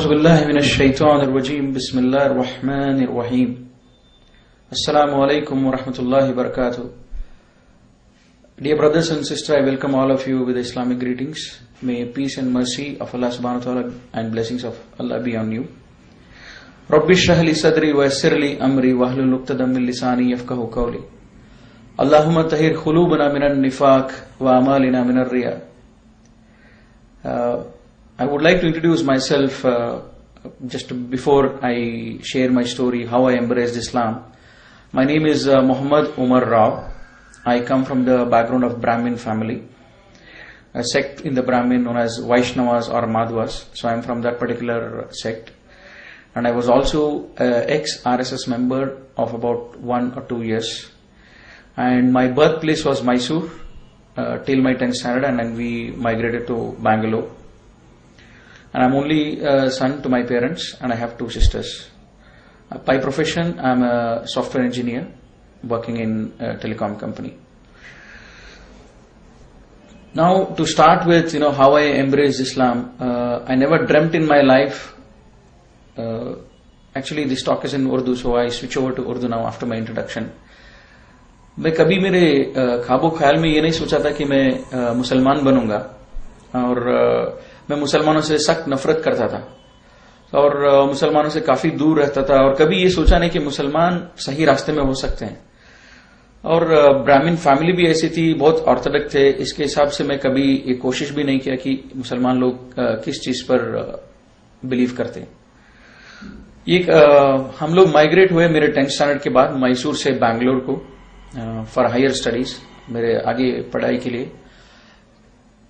A'udhu billahi minash shaitanir rajim. Bismillahir rahmanir rahim. Assalamu alaikum wa rahmatullahi wa barakatuh. Dear brothers and sisters, I welcome all of you with Islamic greetings. May peace and mercy of Allah subhanahu wa ta'ala and blessings of Allah be on you. Rabbi shrah li sadri wa yassir li amri wahlul 'uqdatam min lisani yafqahu qawli. Allahumma tahhir qulubana minan nifaq wa amalina minar riya. I would like to introduce myself just before I share my story, how I embraced Islam. My name is Muhammad Umar Rao. I come from the background of Brahmin family, a sect in the Brahmin known as Vaishnavas or Madhvas. So I am from that particular sect. And I was also ex-RSS member of about 1 or 2 years. And my birthplace was Mysore till my 10th standard, and then we migrated to Bangalore. And I'm only son to my parents, and I have 2 sisters. By profession, I'm a software engineer working in a telecom company. Now, to start with, how I embraced Islam, I never dreamt in my life. Actually, this talk is in Urdu, so I switch over to Urdu now after my introduction. मैं कभी मेरे ख्वाबो ख्याल में ये नहीं सोचा था कि मैं मुसलमान बनूंगा, और मैं मुसलमानों से सख्त नफरत करता था और मुसलमानों से काफी दूर रहता था, और कभी ये सोचा नहीं कि मुसलमान सही रास्ते में हो सकते हैं। और ब्राह्मण फैमिली भी ऐसी थी, बहुत ऑर्थोडॉक्स थे, इसके हिसाब से मैं कभी ये कोशिश भी नहीं किया कि मुसलमान लोग किस चीज पर बिलीव करते हैं। हम लोग माइग्रेट हुए मेरे 10th स्टैंडर्ड के बाद मैसूर से बैंगलोर को फॉर हायर स्टडीज, मेरे आगे पढ़ाई के लिए।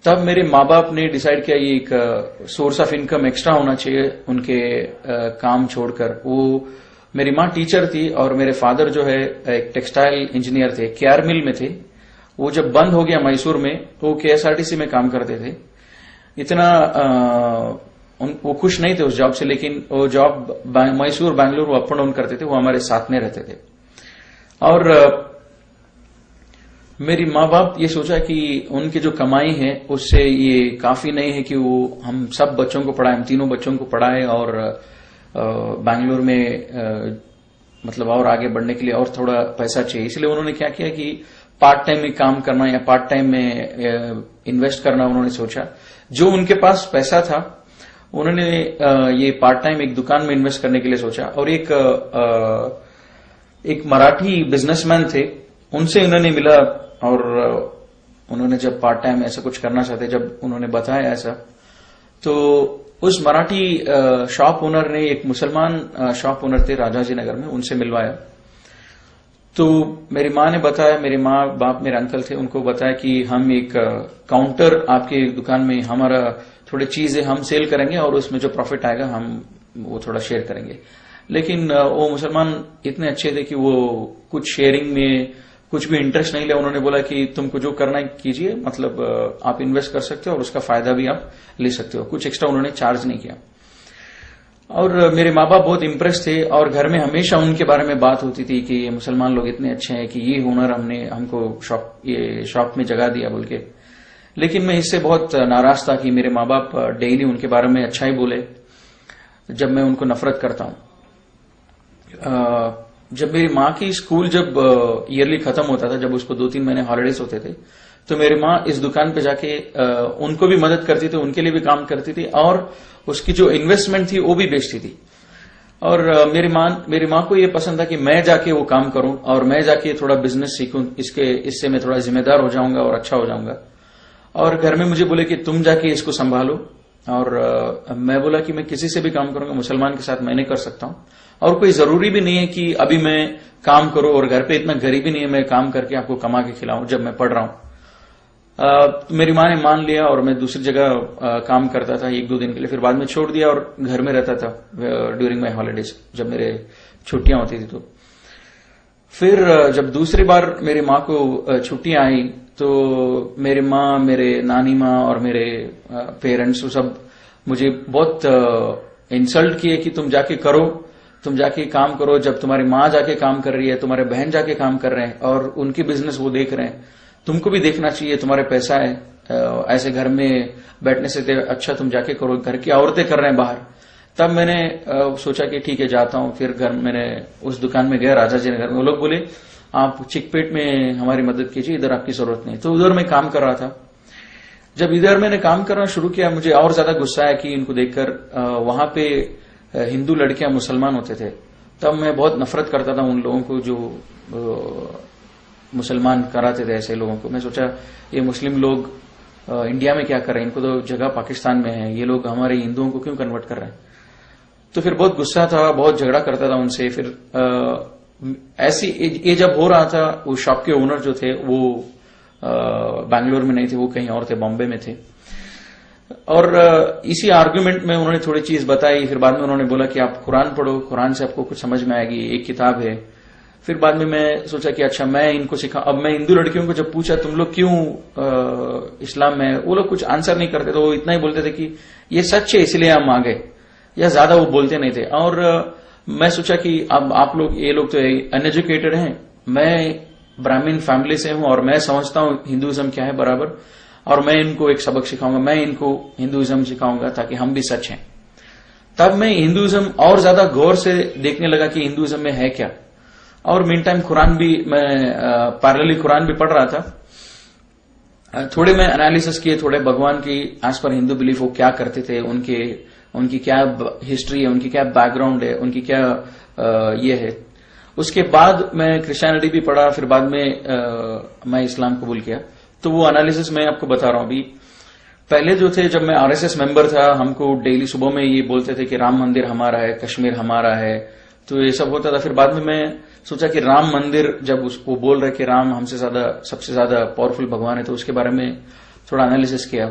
तब मेरे माँ बाप ने डिसाइड किया ये एक सोर्स ऑफ इनकम एक्स्ट्रा होना चाहिए उनके काम छोड़कर। वो मेरी माँ टीचर थी और मेरे फादर जो है एक टेक्सटाइल इंजीनियर थे, केआर मिल में थे। वो जब बंद हो गया मैसूर में, तो वो केएसआरटीसी में काम करते थे। इतना वो खुश नहीं थे उस जॉब से, लेकिन वो जॉब मैसूर बैंगलोर वो अप एंड डाउन करते थे, वो हमारे साथ में रहते थे। और मेरी माँ बाप ये सोचा कि उनकी जो कमाई है उससे ये काफी नहीं है कि वो हम सब बच्चों को पढ़ाएं, हम तीनों बच्चों को पढ़ाएं, और बैंगलोर में मतलब और आगे बढ़ने के लिए और थोड़ा पैसा चाहिए। इसलिए उन्होंने क्या किया कि पार्ट टाइम में काम करना या पार्ट टाइम में इन्वेस्ट करना उन्होंने सोचा। जो उनके पास पैसा था उन्होंने ये पार्ट टाइम एक दुकान में इन्वेस्ट करने के लिए सोचा। और एक मराठी बिजनेसमैन थे, उनसे उन्होंने मिला, और उन्होंने जब पार्ट टाइम ऐसा कुछ करना चाहते, जब उन्होंने बताया ऐसा, तो उस मराठी शॉप ओनर ने, एक मुसलमान शॉप ओनर थे राजाजी नगर में, उनसे मिलवाया। तो मेरी माँ ने बताया, मेरे माँ बाप मेरे अंकल थे, उनको बताया कि हम एक काउंटर आपके दुकान में, हमारा थोड़ी चीजें हम सेल करेंगे और उसमें जो प्रॉफिट आएगा हम वो थोड़ा शेयर करेंगे। लेकिन वो मुसलमान इतने अच्छे थे कि वो कुछ शेयरिंग में कुछ भी इंटरेस्ट नहीं लिया। उन्होंने बोला कि तुमको जो करना है कीजिए, मतलब आप इन्वेस्ट कर सकते हो और उसका फायदा भी आप ले सकते हो, कुछ एक्स्ट्रा उन्होंने चार्ज नहीं किया। और मेरे माँ बाप बहुत इंप्रेस थे, और घर में हमेशा उनके बारे में बात होती थी कि ये मुसलमान लोग इतने अच्छे हैं कि ये हुनर हमको शॉप में जगह दिया बोल के। लेकिन मैं इससे बहुत नाराज था कि मेरे माँ बाप डेली उनके बारे में अच्छा ही बोले, जब मैं उनको नफरत करता हूं। जब मेरी माँ की स्कूल जब ईयरली खत्म होता था, जब उसको 2-3 महीने हॉलिडेज होते थे, तो मेरी माँ इस दुकान पे जाके उनको भी मदद करती थी, उनके लिए भी काम करती थी, और उसकी जो इन्वेस्टमेंट थी वो भी बेचती थी। और मेरी माँ को ये पसंद था कि मैं जाके वो काम करूं और मैं जाके थोड़ा बिजनेस सीखूं, इससे मैं थोड़ा जिम्मेदार हो जाऊंगा और अच्छा हो जाऊंगा। और घर में मुझे बोले कि तुम जाके इसको संभालो, और मैं बोला कि मैं किसी से भी काम करूंगा, मुसलमान के साथ मैं नहीं कर सकता हूं, और कोई जरूरी भी नहीं है कि अभी मैं काम करूं, और घर पे इतना गरीबी नहीं है मैं काम करके आपको कमा के खिलाऊं जब मैं पढ़ रहा हूं। मेरी माँ ने मान लिया, और मैं दूसरी जगह काम करता था 1-2 दिन के लिए, फिर बाद में छोड़ दिया और घर में रहता था ड्यूरिंग माई हॉलीडेज, जब मेरे छुट्टियां होती थी। तो फिर जब दूसरी बार मेरी माँ को छुट्टियां आई, तो मेरी माँ, मेरे नानी माँ और मेरे पेरेंट्स सब मुझे बहुत इंसल्ट किए कि तुम जाके करो, तुम जाके काम करो। जब तुम्हारी माँ जाके काम कर रही है, तुम्हारे बहन जाके काम कर रहे हैं, और उनकी बिजनेस वो देख रहे हैं, तुमको भी देखना चाहिए, तुम्हारे पैसा है, ऐसे घर में बैठने से अच्छा तुम जाके करो, घर की औरतें कर रहे हैं बाहर। तब मैंने सोचा कि ठीक है जाता हूं। फिर घर मैंने उस दुकान में गया, राजा जी नगर में। वो लोग बोले आप चिकपेट में हमारी मदद कीजिए, इधर आपकी जरूरत नहीं। तो उधर मैं काम कर रहा था। जब इधर मैंने काम करना शुरू किया, मुझे और ज्यादा गुस्सा आया कि इनको देखकर वहां पे हिंदू लड़कियां मुसलमान होते थे। तब मैं बहुत नफरत करता था उन लोगों को जो मुसलमान कराते थे ऐसे लोगों को। मैं सोचा ये मुस्लिम लोग इंडिया में क्या कर रहे हैं, इनको तो जगह पाकिस्तान में है, ये लोग हमारे हिंदुओं को क्यों कन्वर्ट कर रहे हैं। तो फिर बहुत गुस्सा था, बहुत झगड़ा करता था उनसे। फिर ऐसी ये जब हो रहा था, वो शॉप के ओनर जो थे वो बैंगलोर में नहीं थे, वो कहीं और थे, बॉम्बे में थे। और इसी आर्ग्यूमेंट में उन्होंने थोड़ी चीज बताई। फिर बाद में उन्होंने बोला कि आप कुरान पढ़ो, कुरान से आपको कुछ समझ में आएगी, एक किताब है। फिर बाद में मैं सोचा कि अच्छा मैं इनको सिखा। अब मैं हिंदू लड़कियों को जब पूछा तुम लोग क्यों इस्लाम में, वो लोग कुछ आंसर नहीं करते। तो वो इतना ही बोलते थे कि ये सच है इसलिए हम आ गए, या ज्यादा वो बोलते नहीं थे। और मैं सोचा कि अब आप लोग, ये लोग तो अनएजुकेटेड हैं, मैं ब्राह्मण फैमिली से हूं और मैं समझता हूं हिंदुइज्म क्या है बराबर, और मैं इनको एक सबक सिखाऊंगा, मैं इनको हिंदुइज्म सिखाऊंगा ताकि हम भी सच हैं। तब मैं हिंदुइज्म और ज्यादा गौर से देखने लगा कि हिंदुइज्म में है क्या। और मीन टाइम कुरान भी मैं पैरेलली कुरान भी पढ़ रहा था। थोड़े मैं एनालिसिस किए, थोड़े भगवान की एज पर हिंदू बिलीफ वो क्या करते थे, उनकी क्या हिस्ट्री है, उनकी क्या बैकग्राउंड है, उनकी क्या ये है। उसके बाद मैं क्रिश्चियनिटी भी पढ़ा। फिर बाद में मैं इस्लाम कबूल किया। तो वो एनालिसिस मैं आपको बता रहा हूं। अभी पहले जो थे, जब मैं आरएसएस मेंबर था, हमको डेली सुबह में ये बोलते थे कि राम मंदिर हमारा है, कश्मीर हमारा है, तो ये सब होता था। फिर बाद में मैं सोचा कि राम मंदिर, जब उसको बोल रहे कि राम हमसे ज्यादा, सबसे ज्यादा पावरफुल भगवान है, तो उसके बारे में थोड़ा एनालिसिस किया।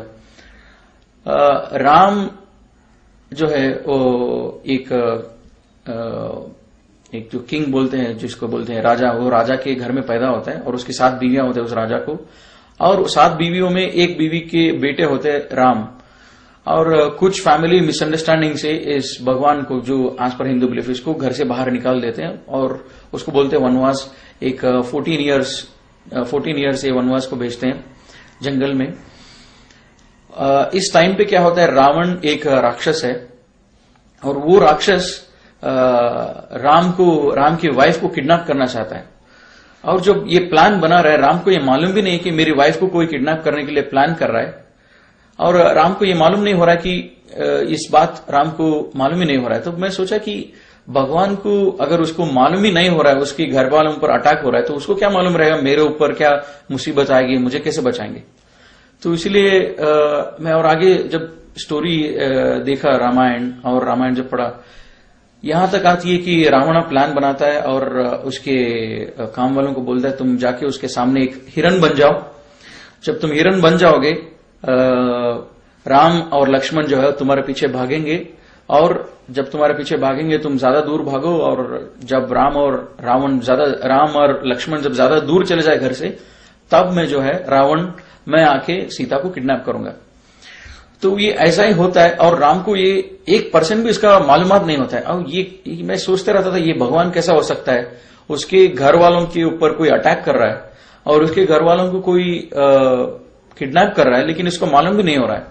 राम जो है वो एक जो किंग बोलते हैं, जिसको बोलते हैं राजा, वो राजा के घर में पैदा होता है और उसकी 7 बीवियां होते हैं उस राजा को। और 7 बीवियों में एक बीवी के बेटे होते हैं राम। और कुछ फैमिली मिसअंडरस्टैंडिंग से इस भगवान को, जो आज पर हिंदू बिलीफ, इसको घर से बाहर निकाल देते हैं और उसको बोलते हैं वनवास। एक 14 ईयर्स ये वनवास को भेजते हैं जंगल में। इस टाइम पे क्या होता है, रावण एक राक्षस है और वो राक्षस राम की वाइफ को किडनैप करना चाहता है। और जब ये प्लान बना रहा है, राम को ये मालूम भी नहीं कि मेरी वाइफ को कोई किडनैप करने के लिए प्लान कर रहा है। और राम को ये मालूम नहीं हो रहा है कि इस बात राम को मालूम ही नहीं हो रहा है। तो मैं सोचा कि भगवान को अगर उसको मालूम ही नहीं हो रहा है, उसके घर वालों पर अटैक हो रहा है, तो उसको क्या मालूम रहेगा मेरे ऊपर क्या मुसीबत आएगी, मुझे कैसे बचाएंगे। तो इसलिए मैं और आगे जब स्टोरी देखा रामायण, और रामायण जब पढ़ा, यहां तक आती है कि रावण प्लान बनाता है और उसके काम वालों को बोलता है तुम जाके उसके सामने एक हिरन बन जाओ। जब तुम हिरन बन जाओगे, राम और लक्ष्मण जो है तुम्हारे पीछे भागेंगे, और जब तुम्हारे पीछे भागेंगे तुम ज्यादा दूर भागो, और जब राम और लक्ष्मण जब ज्यादा दूर चले जाए घर से, तब मैं आके सीता को किडनैप करूंगा। तो ये ऐसा ही होता है। और राम को ये 1% भी इसका मालूमात नहीं होता है। और ये मैं सोचते रहता था ये भगवान कैसा हो सकता है, उसके घर वालों के ऊपर कोई अटैक कर रहा है और उसके घर वालों को कोई किडनैप कर रहा है, लेकिन इसको मालूम भी नहीं हो रहा है।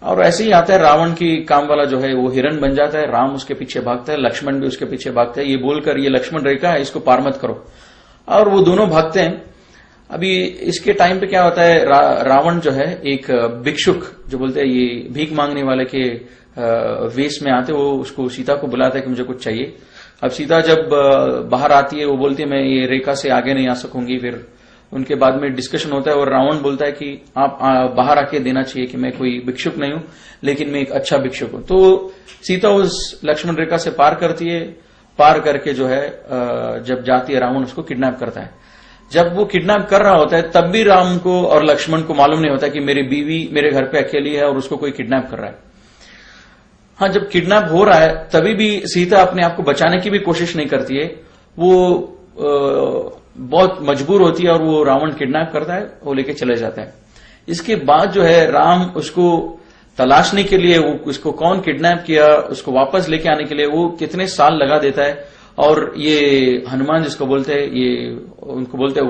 और ऐसे ही आता है, रावण की काम वाला जो है वो हिरन बन जाता है, राम उसके पीछे भागता है, लक्ष्मण भी उसके पीछे भागता है, ये बोलकर ये लक्ष्मण रेखा है, इसको पार मत करो। और वो दोनों भागते हैं। अभी इसके टाइम पे क्या होता है, रावण जो है एक भिक्षुक, जो बोलते हैं ये भीख मांगने वाले के वेश में आते, वो उसको सीता को बुलाता है कि मुझे कुछ चाहिए। अब सीता जब बाहर आती है, वो बोलती है मैं ये रेखा से आगे नहीं आ सकूंगी। फिर उनके बाद में डिस्कशन होता है और रावण बोलता है कि आप बाहर आके देना चाहिए कि मैं कोई भिक्षुक नहीं हूं, लेकिन मैं एक अच्छा भिक्षुक हूं। तो सीता उस लक्ष्मण रेखा से पार करती है। पार करके जो है जब जाती है, रावण उसको किडनैप करता है। जब वो किडनैप कर रहा होता है, तब भी राम को और लक्ष्मण को मालूम नहीं होता कि मेरी बीवी मेरे घर पे अकेली है और उसको कोई किडनैप कर रहा है। हाँ, जब किडनैप हो रहा है तभी भी सीता अपने आप को बचाने की भी कोशिश नहीं करती है। वो बहुत मजबूर होती है और वो रावण किडनैप करता है, वो लेके चले जाता है। इसके बाद जो है राम उसको तलाशने के लिए, वो उसको कौन किडनैप किया, उसको वापस लेके आने के लिए वो कितने साल लगा देता है। और ये हनुमान जिसको बोलते हैं, ये उनको बोलते हैं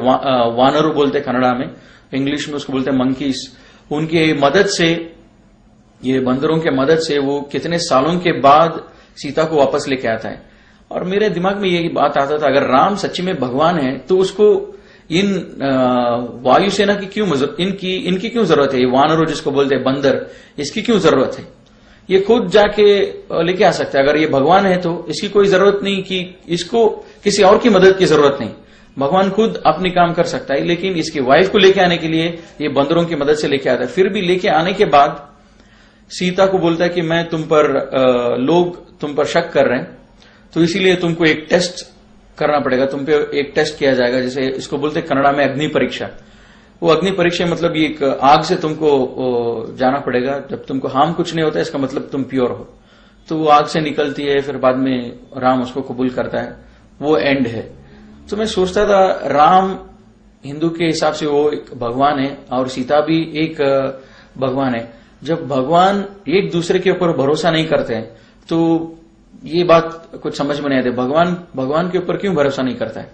वानरू बोलते हैं कन्नड़ा में, इंग्लिश में उसको बोलते हैं मंकीज। उनकी मदद से ये बंदरों के मदद से वो कितने सालों के बाद सीता को वापस लेके आता है। और मेरे दिमाग में यही बात आता था, अगर राम सच्ची में भगवान है तो उसको इन वायुसेना की क्यों इनकी क्यों जरूरत है? ये वानरों जिसको बोलते हैं बंदर, इसकी क्यों जरूरत है? ये खुद जाके लेके आ सकता है। अगर ये भगवान है तो इसकी कोई जरूरत नहीं कि इसको किसी और की मदद की जरूरत नहीं। भगवान खुद अपनी काम कर सकता है, लेकिन इसकी वाइफ को लेके आने के लिए ये बंदरों की मदद से लेके आता है। फिर भी लेके आने के बाद सीता को बोलता है कि मैं लोग तुम पर शक कर रहे हैं, तो इसीलिए तुमको एक टेस्ट करना पड़ेगा, तुम पे एक टेस्ट किया जाएगा, जैसे इसको बोलते हैं कन्नड़ा में अग्नि परीक्षा। वो अग्नि परीक्षा मतलब ये एक आग से तुमको जाना पड़ेगा। जब तुमको हार्म कुछ नहीं होता है, इसका मतलब तुम प्योर हो। तो वो आग से निकलती है, फिर बाद में राम उसको कबूल करता है, वो एंड है। तो मैं सोचता था राम हिंदू के हिसाब से वो एक भगवान है और सीता भी एक भगवान है। जब भगवान एक दूसरे के ऊपर भरोसा नहीं करते हैं तो ये बात कुछ समझ में नहीं आती, भगवान के ऊपर क्यों भरोसा नहीं करता है?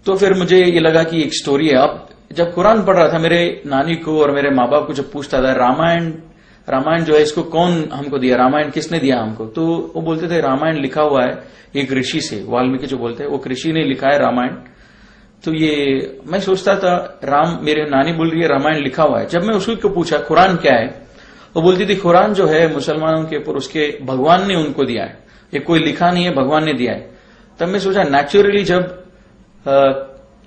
तो फिर मुझे ये लगा कि एक स्टोरी है। अब जब कुरान पढ़ रहा था, मेरे नानी को और मेरे माँ बाप को जब पूछता था रामायण जो है इसको कौन हमको दिया, रामायण किसने दिया हमको, तो वो बोलते थे रामायण लिखा हुआ है एक ऋषि से, वाल्मीकि जो बोलते हैं वो ऋषि ने लिखा है रामायण। तो ये मैं सोचता था मेरे नानी बोल रही है रामायण लिखा हुआ है। जब मैं उसको पूछा कुरान क्या है, वो बोलती थी कुरान जो है मुसलमानों के ऊपर उसके भगवान ने उनको दिया है, ये कोई लिखा नहीं है, भगवान ने दिया है। तब मैं सोचा नेचुरली जब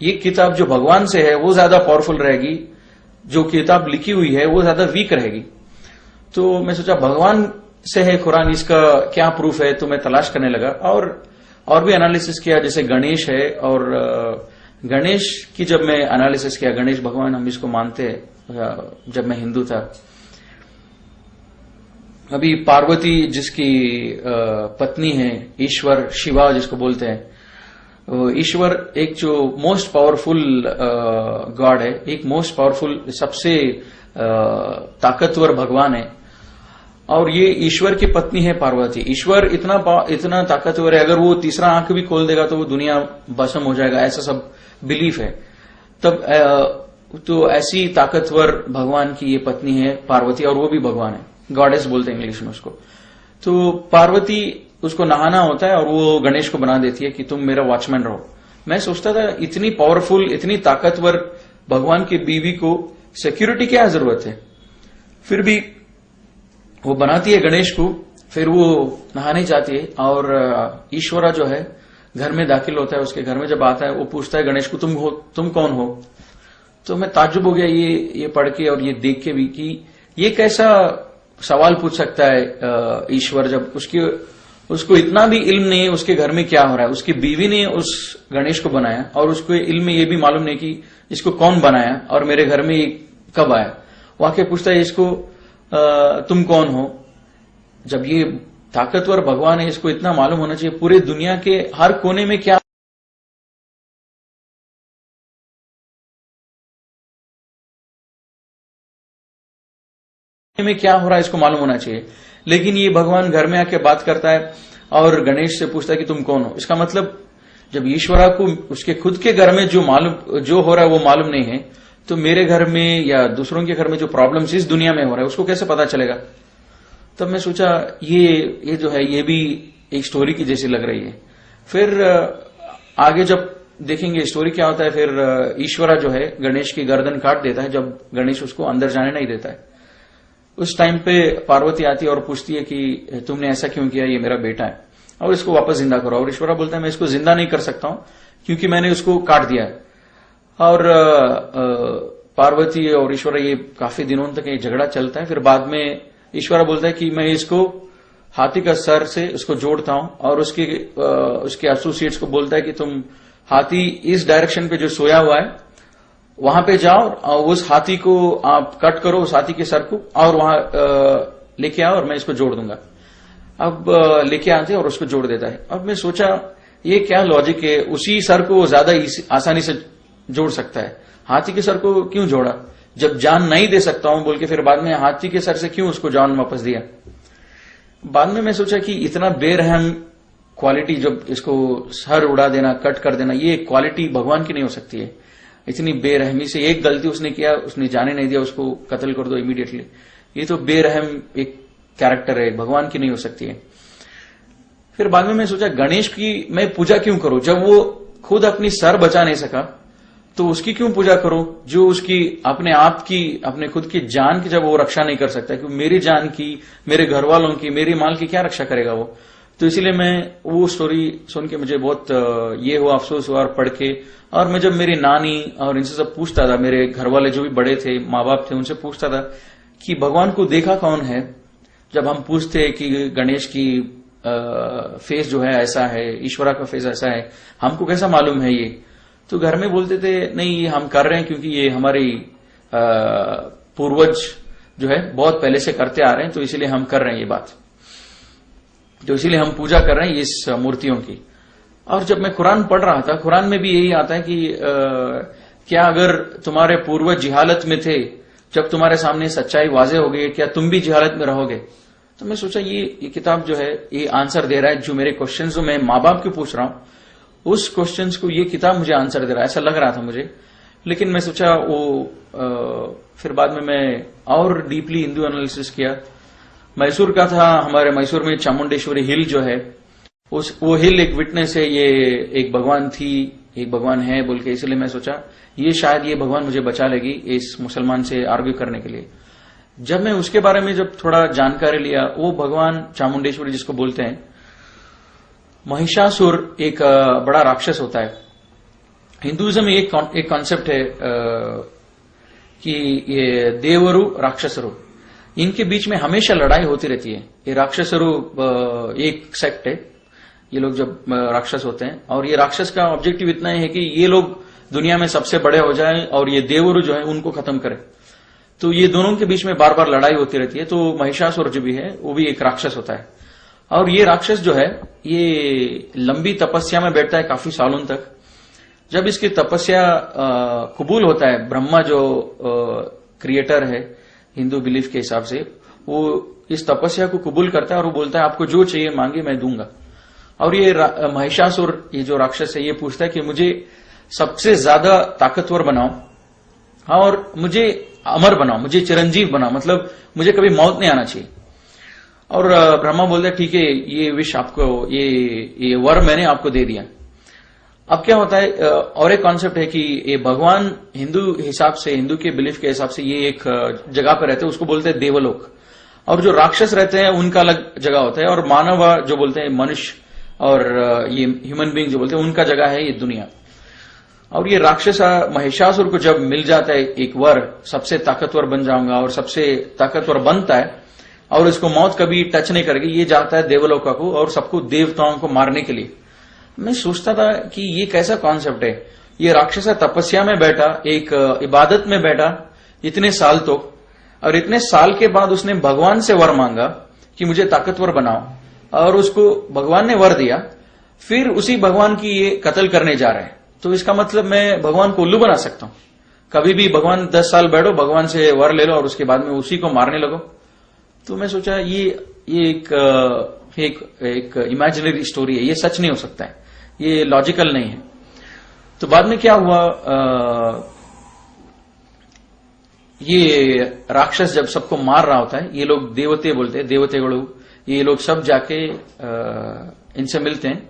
ये किताब जो भगवान से है वो ज्यादा पावरफुल रहेगी, जो किताब लिखी हुई है वो ज्यादा वीक रहेगी। तो मैं सोचा भगवान से है कुरान, इसका क्या प्रूफ है? तो मैं तलाश करने लगा और भी एनालिसिस किया, जैसे गणेश है और गणेश की जब मैं एनालिसिस किया, गणेश भगवान हम इसको मानते हैं जब मैं हिंदू था। अभी पार्वती जिसकी पत्नी है, ईश्वर शिवा जिसको बोलते हैं, ईश्वर एक जो मोस्ट पावरफुल गॉड है, एक मोस्ट पावरफुल सबसे ताकतवर भगवान है। और ये ईश्वर की पत्नी है पार्वती। ईश्वर इतना ताकतवर है, अगर वो तीसरा आंख भी खोल देगा तो वो दुनिया भस्म हो जाएगा, ऐसा सब बिलीफ है। तब तो ऐसी ताकतवर भगवान की ये पत्नी है पार्वती, और वो भी भगवान है, गॉडेस बोलते हैं इंग्लिश में उसको। तो पार्वती उसको नहाना होता है और वो गणेश को बना देती है कि तुम मेरा वॉचमैन रहो। मैं सोचता था इतनी पावरफुल, इतनी ताकतवर भगवान की बीवी को सिक्योरिटी क्या जरूरत है? फिर भी वो बनाती है गणेश को, फिर वो नहाने जाती है और ईश्वरा जो है घर में दाखिल होता है। उसके घर में जब आता है वो पूछता है गणेश को तुम कौन हो? तो मैं ताज्जुब हो गया ये पढ़ के और ये देख के भी कि ये कैसा सवाल पूछ सकता है ईश्वर, जब उसको इतना भी इल्म नहीं है उसके घर में क्या हो रहा है। उसकी बीवी ने उस गणेश को बनाया और उसको इल्म में ये भी मालूम नहीं कि इसको कौन बनाया और मेरे घर में कब आया। वो आके पूछता है इसको तुम कौन हो? जब ये ताकतवर भगवान है, इसको इतना मालूम होना चाहिए पूरे दुनिया के हर कोने में क्या हो रहा है, इसको मालूम होना चाहिए। लेकिन ये भगवान घर में आके बात करता है और गणेश से पूछता है कि तुम कौन हो। इसका मतलब जब ईश्वरा को उसके खुद के घर में जो हो रहा है वो मालूम नहीं है, तो मेरे घर में या दूसरों के घर में जो प्रॉब्लम्स इस दुनिया में हो रहा है उसको कैसे पता चलेगा? तब मैं सोचा ये जो है ये भी एक स्टोरी की जैसी लग रही है। फिर आगे जब देखेंगे स्टोरी क्या होता है, फिर ईश्वरा जो है गणेश की गर्दन काट देता है जब गणेश उसको अंदर जाने नहीं देता है। उस टाइम पे पार्वती आती है और पूछती है कि तुमने ऐसा क्यों किया, ये मेरा बेटा है और इसको वापस जिंदा करो। और ईश्वरा बोलता है मैं इसको जिंदा नहीं कर सकता हूं क्योंकि मैंने उसको काट दिया है। और पार्वती और ईश्वरा ये काफी दिनों तक ये झगड़ा चलता है। फिर बाद में ईश्वरा बोलता है कि मैं इसको हाथी का सर से उसको जोड़ता हूं और उसके एसोसिएट्स को बोलता है कि तुम हाथी इस डायरेक्शन पे जो सोया हुआ है वहां पे जाओ और उस हाथी को आप कट करो, उस हाथी के सर को, और वहां लेके आओ और मैं इसको जोड़ दूंगा। अब लेके आते और उसको जोड़ देता है। अब मैं सोचा ये क्या लॉजिक है, उसी सर को ज्यादा आसानी से जोड़ सकता है, हाथी के सर को क्यों जोड़ा? जब जान नहीं दे सकता हूं बोल के फिर बाद में हाथी के सर से क्यों उसको जान वापस दिया? बाद में मैं सोचा कि इतना बेरहम क्वालिटी, जब इसको सर उड़ा देना, कट कर देना, ये क्वालिटी भगवान की नहीं हो सकती है। इतनी बेरहमी से एक गलती उसने किया, उसने जाने नहीं दिया, उसको कत्ल कर दो इमीडिएटली। ये तो बेरहम एक कैरेक्टर है, भगवान की नहीं हो सकती है। फिर बाद में मैं सोचा गणेश की मैं पूजा क्यों करूं, जब वो खुद अपनी सर बचा नहीं सका तो उसकी क्यों पूजा करूं, जो उसकी अपने आप की अपने खुद की जान की जब वो रक्षा नहीं कर सकता, क्योंकि मेरी जान की, मेरे घर वालों की, मेरी माल की क्या रक्षा करेगा वो। तो इसीलिए मैं वो स्टोरी सुन के मुझे बहुत ये हुआ, अफसोस हुआ और पढ़ के। और मैं जब मेरी नानी और इनसे सब पूछता था, मेरे घर वाले जो भी बड़े थे, माँ बाप थे, उनसे पूछता था कि भगवान को देखा कौन है। जब हम पूछते कि गणेश की फेस जो है ऐसा है, ईश्वरा का फेस ऐसा है, हमको कैसा मालूम है ये, तो घर में बोलते थे नहीं ये हम कर रहे हैं क्योंकि ये हमारी पूर्वज जो है बहुत पहले से करते आ रहे हैं, तो इसीलिए हम कर रहे हैं ये बात, तो इसीलिए हम पूजा कर रहे हैं इस मूर्तियों की। और जब मैं कुरान पढ़ रहा था, कुरान में भी यही आता है कि क्या अगर तुम्हारे पूर्वज जिहालत में थे, जब तुम्हारे सामने सच्चाई वाजे हो गई, क्या तुम भी जिहालत में रहोगे। तो मैं सोचा ये किताब जो है ये आंसर दे रहा है, जो मेरे क्वेश्चंस जो मैं माँ बाप के पूछ रहा हूं उस क्वेश्चंस को ये किताब मुझे आंसर दे रहा है, ऐसा लग रहा था मुझे। लेकिन मैं सोचा वो फिर बाद में मैं और डीपली हिंदू एनालिसिस किया। मैसूर का था, हमारे मैसूर में चामुंडेश्वरी हिल जो है, वो हिल एक विटनेस है, ये एक भगवान थी, एक भगवान है बोल के, इसलिए मैं सोचा ये शायद ये भगवान मुझे बचा लेगी इस मुसलमान से आर्ग्यू करने के लिए। जब मैं उसके बारे में जब थोड़ा जानकारी लिया, वो भगवान चामुंडेश्वरी जिसको बोलते हैं, महिषासुर एक बड़ा राक्षस होता है। हिंदुइज्म में एक कॉन्सेप्ट है कि ये देवरु राक्षसरु, इनके बीच में हमेशा लड़ाई होती रहती है। ये राक्षसरु एक सेक्ट है, ये लोग जब राक्षस होते हैं, और ये राक्षस का ऑब्जेक्टिव इतना ही है कि ये लोग दुनिया में सबसे बड़े हो जाएं और ये देवरु जो है उनको खत्म करें। तो ये दोनों के बीच में बार बार लड़ाई होती रहती है। तो महिषासुर जो भी है वो भी एक राक्षस होता है, और ये राक्षस जो है ये लंबी तपस्या में बैठता है काफी सालों तक। जब इसकी तपस्या कबूल होता है, ब्रह्मा जो क्रिएटर है हिंदू बिलीफ के हिसाब से, वो इस तपस्या को कबूल करता है और वो बोलता है आपको जो चाहिए मांगे मैं दूंगा। और ये महिषासुर ये जो राक्षस है ये पूछता है कि मुझे सबसे ज्यादा ताकतवर बनाओ और मुझे अमर बनाओ, मुझे चिरंजीव बनाओ, मतलब मुझे कभी मौत नहीं आना चाहिए। और ब्रह्मा बोलता है ठीक है, ये विश आपको, ये वर मैंने आपको दे दिया। अब क्या होता है, और एक कॉन्सेप्ट है कि ये भगवान हिंदू हिसाब से, हिंदू के बिलीफ के हिसाब से ये एक जगह पर रहते हैं, उसको बोलते हैं देवलोक। और जो राक्षस रहते हैं उनका अलग जगह होता है, और मानव जो बोलते हैं मनुष्य और ये ह्यूमन बीइंग जो बोलते हैं उनका जगह है ये दुनिया। और ये राक्षस महिषासुर को जब मिल जाता है एक वर, सबसे ताकतवर बन जाऊंगा, और सबसे ताकतवर बनता है और इसको मौत कभी टच नहीं करेगी, ये जाता है देवलोका को और सबको देवताओं को मारने के लिए। मैं सोचता था कि ये कैसा कॉन्सेप्ट है, ये राक्षस तपस्या में बैठा, एक इबादत में बैठा इतने साल तो, और इतने साल के बाद उसने भगवान से वर मांगा कि मुझे ताकतवर बनाओ, और उसको भगवान ने वर दिया, फिर उसी भगवान की ये कत्ल करने जा रहे हैं। तो इसका मतलब मैं भगवान को उल्लू बना सकता हूं, कभी भी भगवान 10 साल बैठो, भगवान से वर ले लो और उसके बाद में उसी को मारने लगो। तो मैं सोचा ये एक इमेजिनरी स्टोरी है, ये सच नहीं हो सकता है, ये लॉजिकल नहीं है। तो बाद में क्या हुआ, ये राक्षस जब सबको मार रहा होता है, ये लोग देवते बोलते हैं, देवतेगणु, ये लोग सब जाके इनसे मिलते हैं,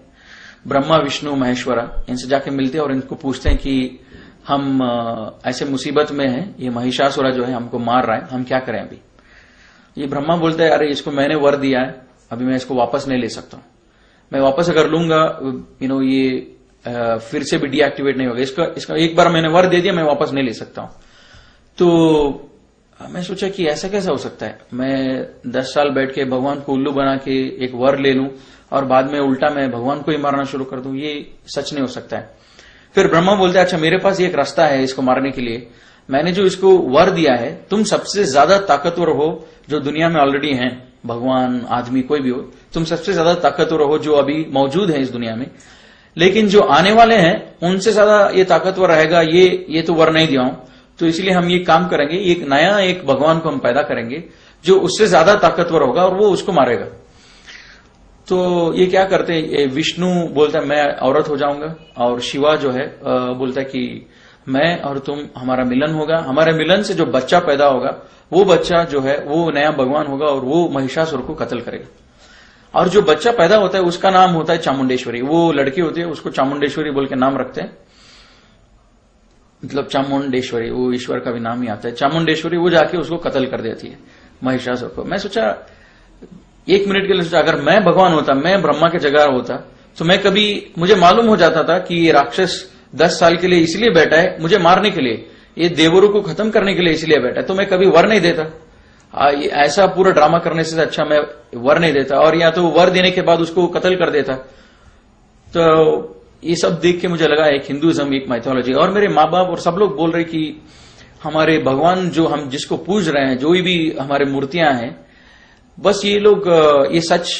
ब्रह्मा विष्णु महेश्वरा, इनसे जाके मिलते हैं और इनको पूछते हैं कि हम ऐसे मुसीबत में हैं, ये महिषासुर जो है हमको मार रहा है, हम क्या करें अभी। ये ब्रह्मा बोलता है अरे इसको मैंने वर दिया है, अभी मैं इसको वापस नहीं ले सकता हूं, मैं वापस अगर लूंगा ये फिर से भी डीएक्टिवेट नहीं होगा, इसका एक बार मैंने वर दे दिया, मैं वापस नहीं ले सकता हूं। तो मैं सोचा कि ऐसा कैसा हो सकता है, मैं 10 साल बैठ के भगवान को उल्लू बना के एक वर ले लूं और बाद में उल्टा मैं भगवान को ही मारना शुरू कर दूं, ये सच नहीं हो सकता है। फिर ब्रह्मा बोलते हैं अच्छा मेरे पास एक रास्ता है इसको मारने के लिए, मैंने जो इसको वर दिया है, तुम सबसे ज्यादा ताकतवर हो जो दुनिया में ऑलरेडी हैं, भगवान आदमी कोई भी हो, तुम सबसे ज्यादा ताकतवर हो जो अभी मौजूद है इस दुनिया में, लेकिन जो आने वाले हैं उनसे ज्यादा ये ताकतवर रहेगा, ये तो वर नहीं दिया हूं, तो इसलिए हम ये काम करेंगे, एक नया एक भगवान को हम पैदा करेंगे जो उससे ज्यादा ताकतवर होगा और वो उसको मारेगा। तो ये क्या करते हैं, विष्णु बोलता है मैं औरत हो जाऊंगा, और शिवा जो है बोलता है कि मैं और तुम, हमारा मिलन होगा, हमारे मिलन से जो बच्चा पैदा होगा वो बच्चा जो है वो नया भगवान होगा और वो महिषासुर को कत्ल करेगा। और जो बच्चा पैदा होता है उसका नाम होता है चामुंडेश्वरी। वो लड़की होती है उसको चामुंडेश्वरी बोल के नाम रखते हैं, मतलब चामुंडेश्वरी, वो ईश्वर का भी नाम ही आता है चामुंडेश्वरी। वो जाके उसको कत्ल कर देती है महिषासुर को। मैं सोचा, एक मिनट के लिए सोचा, अगर मैं भगवान होता, मैं ब्रह्मा के जगह होता, तो मैं कभी, मुझे मालूम हो जाता था कि ये राक्षस 10 साल के लिए इसलिए बैठा है मुझे मारने के लिए, ये देवरों को खत्म करने के लिए इसलिए बैठा है, तो मैं कभी वर नहीं देता। ऐसा पूरा ड्रामा करने से अच्छा मैं वर नहीं देता, और या तो वर देने के बाद उसको कत्ल कर देता। तो ये सब देख के मुझे लगा एक हिंदुइज्म, एक माइथोलॉजी। और मेरे माँ बाप और सब लोग बोल रहे कि हमारे भगवान जो हम जिसको पूज रहे हैं, जो भी हमारे मूर्तियां हैं, बस ये लोग, ये सच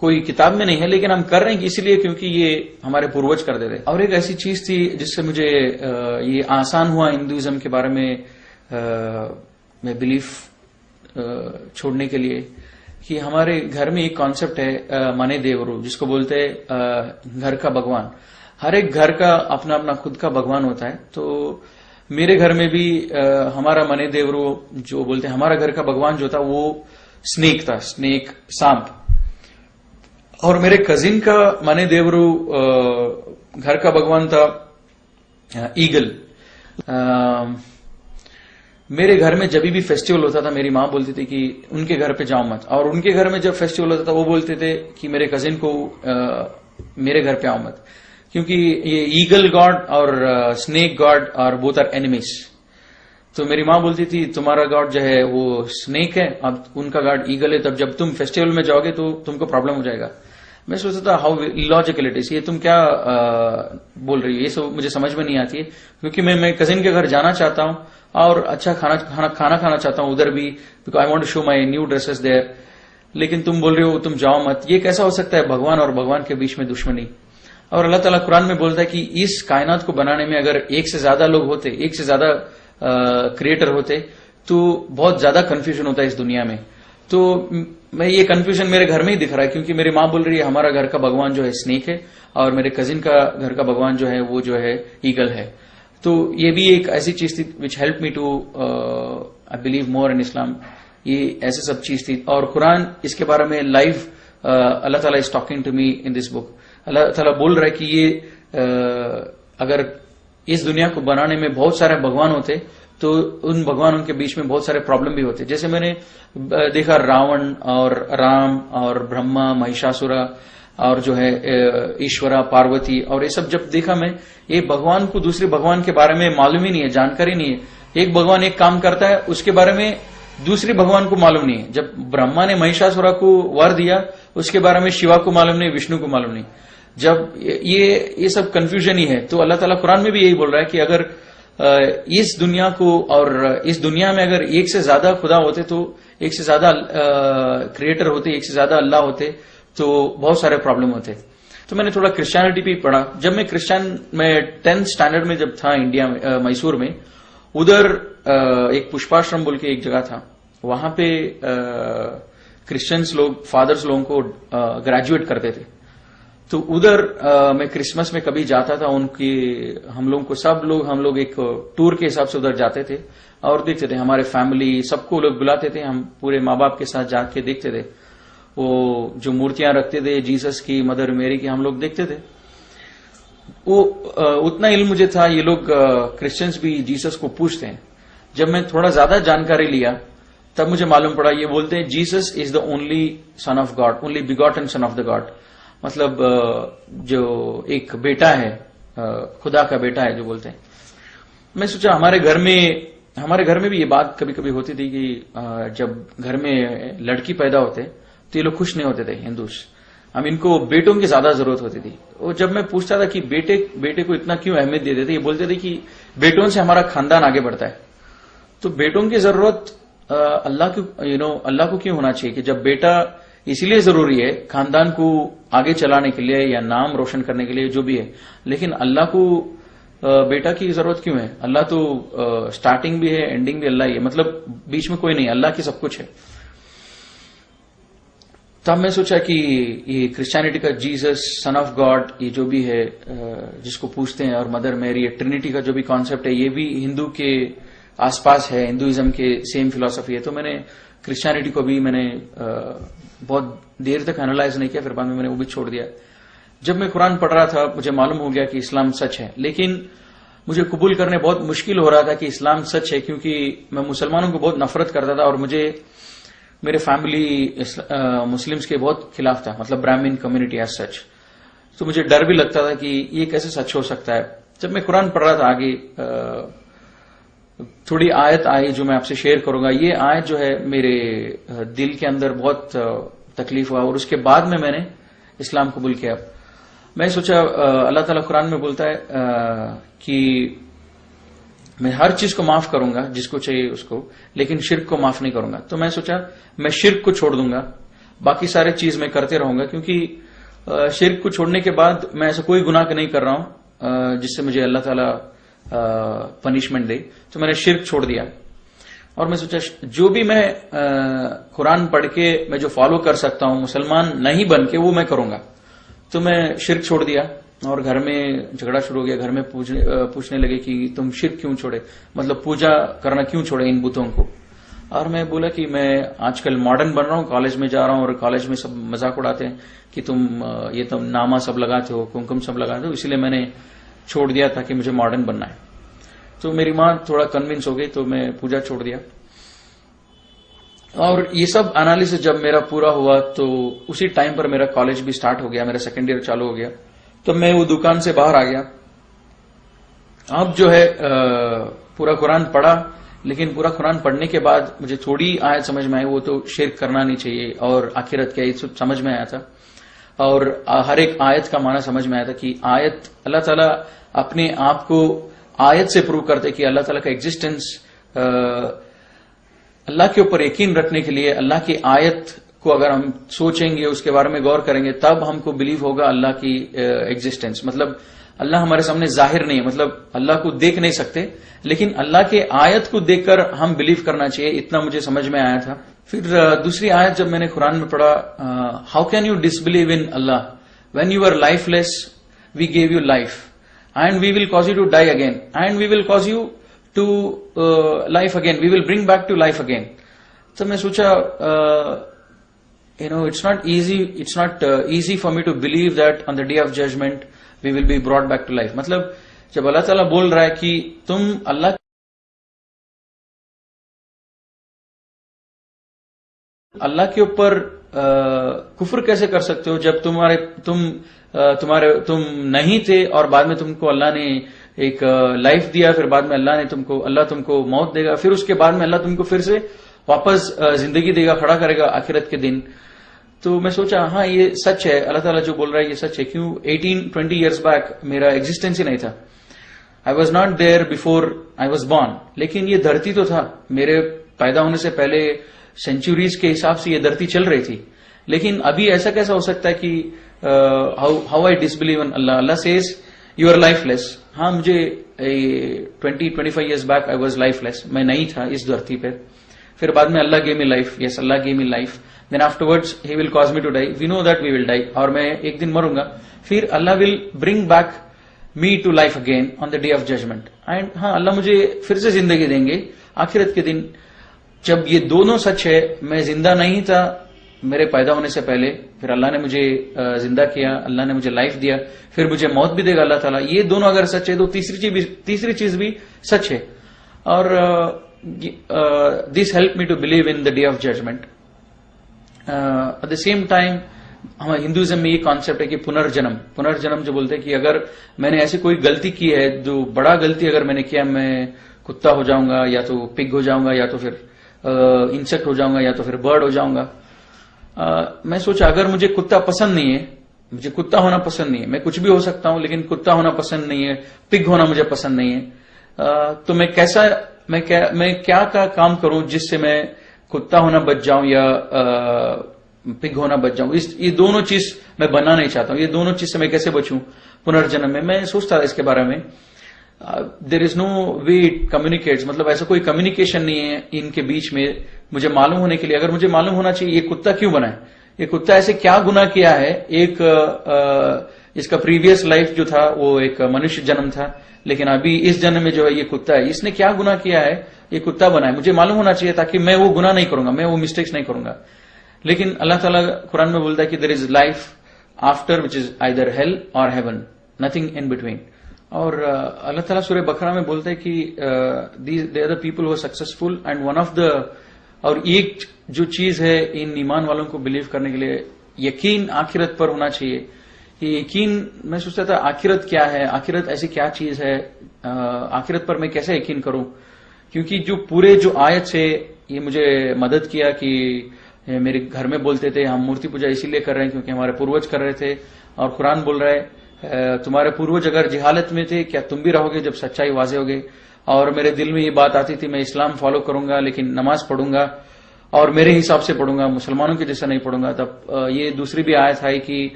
कोई किताब में नहीं है, लेकिन हम कर रहे हैं इसलिए क्योंकि ये हमारे पूर्वज कर देते। और एक ऐसी चीज थी जिससे मुझे ये आसान हुआ हिंदुइज्म के बारे में मैं बिलीफ छोड़ने के लिए, कि हमारे घर में एक कॉन्सेप्ट है मने देवरू, जिसको बोलते हैं घर का भगवान। हर एक घर का अपना अपना खुद का भगवान होता है। तो मेरे घर में भी हमारा मने देवरू जो बोलते हैं, हमारा घर का भगवान जो था वो स्नेक था, स्नेक, सांप। और मेरे कजिन का मने देवरू घर का भगवान था ईगल। मेरे घर में जब भी फेस्टिवल होता था मेरी माँ बोलती थी कि उनके घर पे जाओ मत, और उनके घर में जब फेस्टिवल होता था वो बोलते थे कि मेरे कजिन को मेरे घर पे आओ मत, क्योंकि ये ईगल गॉड और स्नेक गॉड और बोथ आर एनिमीज। तो मेरी माँ बोलती थी तुम्हारा गॉड जो है वो स्नेक है, अब उनका गॉड ईगल है, तब जब तुम फेस्टिवल में जाओगे तो तुमको प्रॉब्लम हो जाएगा। मैं सोचता था हाउ इलॉजिकल इट इज, ये तुम क्या बोल रही हो, ये सब मुझे समझ में नहीं आती है। क्योंकि मैं कजिन के घर जाना चाहता हूं और अच्छा खाना खाना चाहता हूं उधर भी, because I want to show my new dresses there, लेकिन तुम बोल रहे हो तुम जाओ मत। ये कैसा हो सकता है, भगवान और भगवान के बीच में दुश्मनी। और अल्लाह ताला कुरान में बोलता है कि इस कायनात को बनाने में अगर एक से ज्यादा लोग होते, एक से ज्यादा क्रिएटर होते, तो बहुत ज्यादा कंफ्यूजन होता है इस दुनिया में। तो मैं ये कंफ्यूजन मेरे घर में ही दिख रहा है, क्योंकि मेरी माँ बोल रही है हमारा घर का भगवान जो है स्नेक है, और मेरे कजिन का घर का भगवान जो है वो जो है ईगल है। तो ये भी एक ऐसी चीज थी which help me to I believe more in Islam. ये ऐसे सब चीज थी। और कुरान इसके बारे में लाइव अल्लाह ताला is talking to me in this book. अल्लाह ताला बोल रहा है कि ये अगर इस दुनिया को बनाने में बहुत सारे भगवान होते तो उन भगवानों के बीच में बहुत सारे प्रॉब्लम भी होते। जैसे मैंने देखा रावण और राम और ब्रह्मा, महिषासुरा और जो है ईश्वरा, पार्वती, और ये सब जब देखा मैं, एक भगवान को दूसरे भगवान के बारे में मालूम ही नहीं है, जानकारी नहीं है। एक भगवान एक काम करता है उसके बारे में दूसरे भगवान को मालूम नहीं है। जब ब्रह्मा ने महिषासुरा को वर दिया उसके बारे में शिवा को मालूम नहीं, विष्णु को मालूम नहीं। जब ये सब कंफ्यूजन ही है। तो अल्लाह ताला कुरान में भी यही बोल रहा है कि अगर इस दुनिया को, और इस दुनिया में अगर एक से ज्यादा खुदा होते, तो एक से ज्यादा क्रिएटर होते, एक से ज्यादा अल्लाह होते, तो बहुत सारे प्रॉब्लम होते। तो मैंने थोड़ा क्रिश्चियनिटी भी पढ़ा। जब मैं 10th स्टैंडर्ड में जब था इंडिया में, मैसूर में, उधर एक पुष्पाश्रम बोल के एक जगह था, वहां पे क्रिश्चियंस लोग, फादर्स लोगों को ग्रेजुएट करते थे। तो उधर मैं क्रिसमस में कभी जाता था, उनकी हम लोग एक टूर के हिसाब से उधर जाते थे और देखते थे। हमारे फैमिली सबको लोग बुलाते थे, हम पूरे माँ बाप के साथ जाके देखते थे। वो जो मूर्तियां रखते थे जीसस की, मदर मेरी की, हम लोग देखते थे। वो उतना इल्म मुझे था, ये लोग क्रिश्चियंस भी जीसस को पूछते हैं। जब मैं थोड़ा ज्यादा जानकारी लिया तब मुझे मालूम पड़ा, ये बोलते हैं Jesus is the only son of God, only begotten son of the God. मतलब जो एक बेटा है, खुदा का बेटा है जो बोलते हैं। मैं सोचा हमारे घर में भी ये बात कभी कभी होती थी कि जब घर में लड़की पैदा होते तो ये लोग खुश नहीं होते थे हिंदूस। हम इनको बेटों की ज्यादा जरूरत होती थी। और जब मैं पूछता था कि बेटे को इतना क्यों अहमियत देते थे, ये बोलते थे कि बेटों से हमारा खानदान आगे बढ़ता है। तो बेटों की जरूरत अल्लाह को क्यों होना चाहिए, कि जब बेटा इसीलिए जरूरी है खानदान को आगे चलाने के लिए या नाम रोशन करने के लिए जो भी है, लेकिन अल्लाह को बेटा की जरूरत क्यों है? अल्लाह तो स्टार्टिंग भी है, एंडिंग भी अल्लाह ही है, मतलब बीच में कोई नहीं, अल्लाह की सब कुछ है। तब मैं सोचा कि ये क्रिश्चियनिटी का जीसस सन ऑफ गॉड ये जो भी है जिसको पूछते हैं, और मदर मैरी, ट्रिनिटी का जो भी कॉन्सेप्ट है, ये भी हिंदू के आसपास है, हिंदुइज्म के सेम फिलॉसफी है। तो मैंने क्रिश्चियनिटी को भी मैंने बहुत देर तक एनालाइज नहीं किया, फिर बाद में मैंने वो भी छोड़ दिया। जब मैं कुरान पढ़ रहा था मुझे मालूम हो गया कि इस्लाम सच है, लेकिन मुझे कबूल करने बहुत मुश्किल हो रहा था कि इस्लाम सच है, क्योंकि मैं मुसलमानों को बहुत नफरत करता था और मुझे मेरे फैमिली मुस्लिम्स के बहुत खिलाफ था, मतलब ब्राह्मण कम्युनिटी एज सच। तो मुझे डर भी लगता था कि ये कैसे सच हो सकता है। जब मैं कुरान पढ़ रहा था आगे थोड़ी आयत आई जो मैं आपसे शेयर करूंगा। ये आयत जो है मेरे दिल के अंदर बहुत तकलीफ हुआ और उसके बाद में मैंने इस्लाम कबूल किया। मैं सोचा अल्लाह ताला कुरान में बोलता है कि मैं हर चीज को माफ करूंगा जिसको चाहिए उसको, लेकिन शिर्क को माफ नहीं करूंगा। तो मैं सोचा मैं शिर्क को छोड़ दूंगा, बाकी सारे चीज मैं करते रहूंगा, क्योंकि शिर्क को छोड़ने के बाद मैं ऐसा कोई गुनाह नहीं कर रहा हूं जिससे मुझे अल्लाह ताला पनिशमेंट दे। तो मैंने शिर्क छोड़ दिया और मैं सोचा जो भी मैं कुरान पढ़ के मैं जो फॉलो कर सकता हूं मुसलमान नहीं बन के, वो मैं करूंगा। तो मैं शिर्क छोड़ दिया और घर में झगड़ा शुरू हो गया। घर में पूछने लगे कि तुम शिर्क क्यों छोड़े, मतलब पूजा करना क्यों छोड़े इन बुतों को। और मैं बोला कि मैं आजकल मॉडर्न बन रहा हूं, कॉलेज में जा रहा हूं और कॉलेज में सब मजाक उड़ाते हैं कि तुम ये तुम नामा सब लगाते हो, कुमकुम सब लगाते हो, इसलिए मैंने छोड़ दिया ताकि मुझे मॉडर्न बनना है। तो मेरी मां थोड़ा कन्विंस हो गई, तो मैं पूजा छोड़ दिया। और ये सब एनालिसिस जब मेरा पूरा हुआ तो उसी टाइम पर मेरा कॉलेज भी स्टार्ट हो गया, मेरा सेकेंड ईयर चालू हो गया। तो मैं वो दुकान से बाहर आ गया। अब जो है पूरा कुरान पढ़ा, लेकिन पूरा कुरान पढ़ने के बाद मुझे थोड़ी आयत समझ में आई, वो तो शिर्क करना नहीं चाहिए और आखिरत क्या, ये सब समझ में आया था। और हर एक आयत का माना समझ में आया था कि आयत अल्लाह ताला अपने आप को आयत से प्रूव करते कि अल्लाह ताला का एग्जिस्टेंस, अल्लाह के ऊपर यकीन रखने के लिए अल्लाह की आयत को अगर हम सोचेंगे, उसके बारे में गौर करेंगे, तब हमको बिलीव होगा अल्लाह की एग्जिस्टेंस। मतलब अल्लाह हमारे सामने जाहिर नहीं है, मतलब अल्लाह को देख नहीं सकते, लेकिन अल्लाह के आयत को देखकर हम बिलीव करना चाहिए, इतना मुझे समझ में आया था। फिर दूसरी आयत जब मैंने कुरान में पढ़ा, how can you disbelieve in Allah when you are lifeless, we gave you life and we will cause you to die again and we will cause you to life again, we will bring back to life again. तो मैं सोचा it's not easy for me to believe that on the day of judgment we will be brought back to life। मतलब जब अल्लाह ताला बोल रहा है कि तुम अल्लाह के ऊपर कुफ्र कैसे कर सकते हो जब तुम नहीं थे और बाद में तुमको अल्लाह ने एक लाइफ दिया, फिर बाद में अल्लाह तुमको मौत देगा, फिर उसके बाद में अल्लाह तुमको फिर से वापस जिंदगी देगा, खड़ा करेगा आखिरत के दिन। तो मैं सोचा हाँ ये सच है, अल्लाह ताला जो बोल रहा है ये सच है। क्यों 18-20 ईयर्स बैक मेरा एग्जिस्टेंस ही नहीं था, I was not there before I was born. लेकिन ये धरती तो था, मेरे पैदा होने से पहले सेंचुरीज के हिसाब से ये धरती चल रही थी। लेकिन अभी ऐसा कैसा हो सकता है कि how I disbelieve in Allah. Allah says you are lifeless. हाँ मुझे 20-25 years back I was lifeless, मैं नहीं था इस धरती पर। फिर बाद में Allah gave me life, yes Allah gave me life, then afterwards he will cause me to die, we know that we will die, और मैं एक दिन मरूंगा, फिर Allah will bring back me to life again on the day of judgment. And हाँ अल्लाह मुझे फिर से जिंदगी देंगे आखिरत के दिन। जब ये दोनों सच है, मैं जिंदा नहीं था मेरे पैदा होने से पहले, फिर अल्लाह ने मुझे जिंदा किया, अल्लाह ने मुझे लाइफ दिया, फिर मुझे मौत भी देगा अल्लाह ताला। ये दोनों अगर सच है तो तीसरी चीज भी सच है। और this helped me to believe in the day of judgment। at the same time हमारे हिंदुइज्म में ये कॉन्सेप्ट है कि पुनर्जन्म जो बोलते हैं कि अगर मैंने ऐसी कोई गलती की है, जो बड़ा गलती अगर मैंने किया, मैं कुत्ता हो जाऊंगा या तो पिग हो जाऊंगा या तो फिर इंसेक्ट हो जाऊंगा या तो फिर बर्ड हो जाऊंगा। मैं सोचा अगर मुझे कुत्ता पसंद नहीं है, मुझे कुत्ता होना पसंद नहीं है, मैं कुछ भी हो सकता हूं लेकिन कुत्ता होना पसंद नहीं है, पिग होना मुझे पसंद नहीं है, तो मैं क्या काम करूं जिससे मैं कुत्ता होना बच जाऊं या पिग होना बच जाऊं। ये दोनों चीज मैं बनना नहीं चाहता हूं, ये दोनों चीज से मैं कैसे बचूं पुनर्जन्म में। मैं सोचता था इसके बारे में। There is no way it communicates, मतलब ऐसा कोई कम्युनिकेशन नहीं है इनके बीच में मुझे मालूम होने के लिए। अगर मुझे मालूम होना चाहिए ये कुत्ता क्यों बना है, ये कुत्ता ऐसे क्या गुनाह किया है। एक इसका प्रीवियस लाइफ जो था वो एक मनुष्य जन्म था, लेकिन अभी इस जन्म में जो है ये कुत्ता है, इसने क्या गुनाह किया है, ये कुत्ता बना है। मुझे मालूम होना चाहिए ताकि मैं वो गुनाह नहीं करूंगा, मैं वो मिस्टेक्स नहीं करूंगा। लेकिन अल्लाह ताला कुरान में बोलता है कि there is life after which is either hell or heaven, nothing in between. और अल्लाह ताला सूरह बकरा में बोलता है कि they are the people who are successful and one of the, और एक जो चीज है इन ईमान वालों को बिलीव करने के लिए, यकीन आखिरत पर होना चाहिए। ये यकीन, मैं सोचता था आखिरत क्या है, आखिरत ऐसी क्या चीज है, आखिरत पर मैं कैसे यकीन करूं। क्योंकि जो पूरे जो आयत से ये मुझे मदद किया कि मेरे घर में बोलते थे हम मूर्ति पूजा इसीलिए कर रहे हैं क्योंकि हमारे पूर्वज कर रहे थे, और कुरान बोल रहा है तुम्हारे पूर्वज अगर जिहालत में थे क्या तुम भी रहोगे जब सच्चाई वाजे होगे। और मेरे दिल में ये बात आती थी मैं इस्लाम फॉलो करूंगा लेकिन नमाज पढ़ूंगा और मेरे हिसाब से पढ़ूंगा, मुसलमानों के जैसा नहीं पढ़ूंगा। तब ये दूसरी भी आयत है कि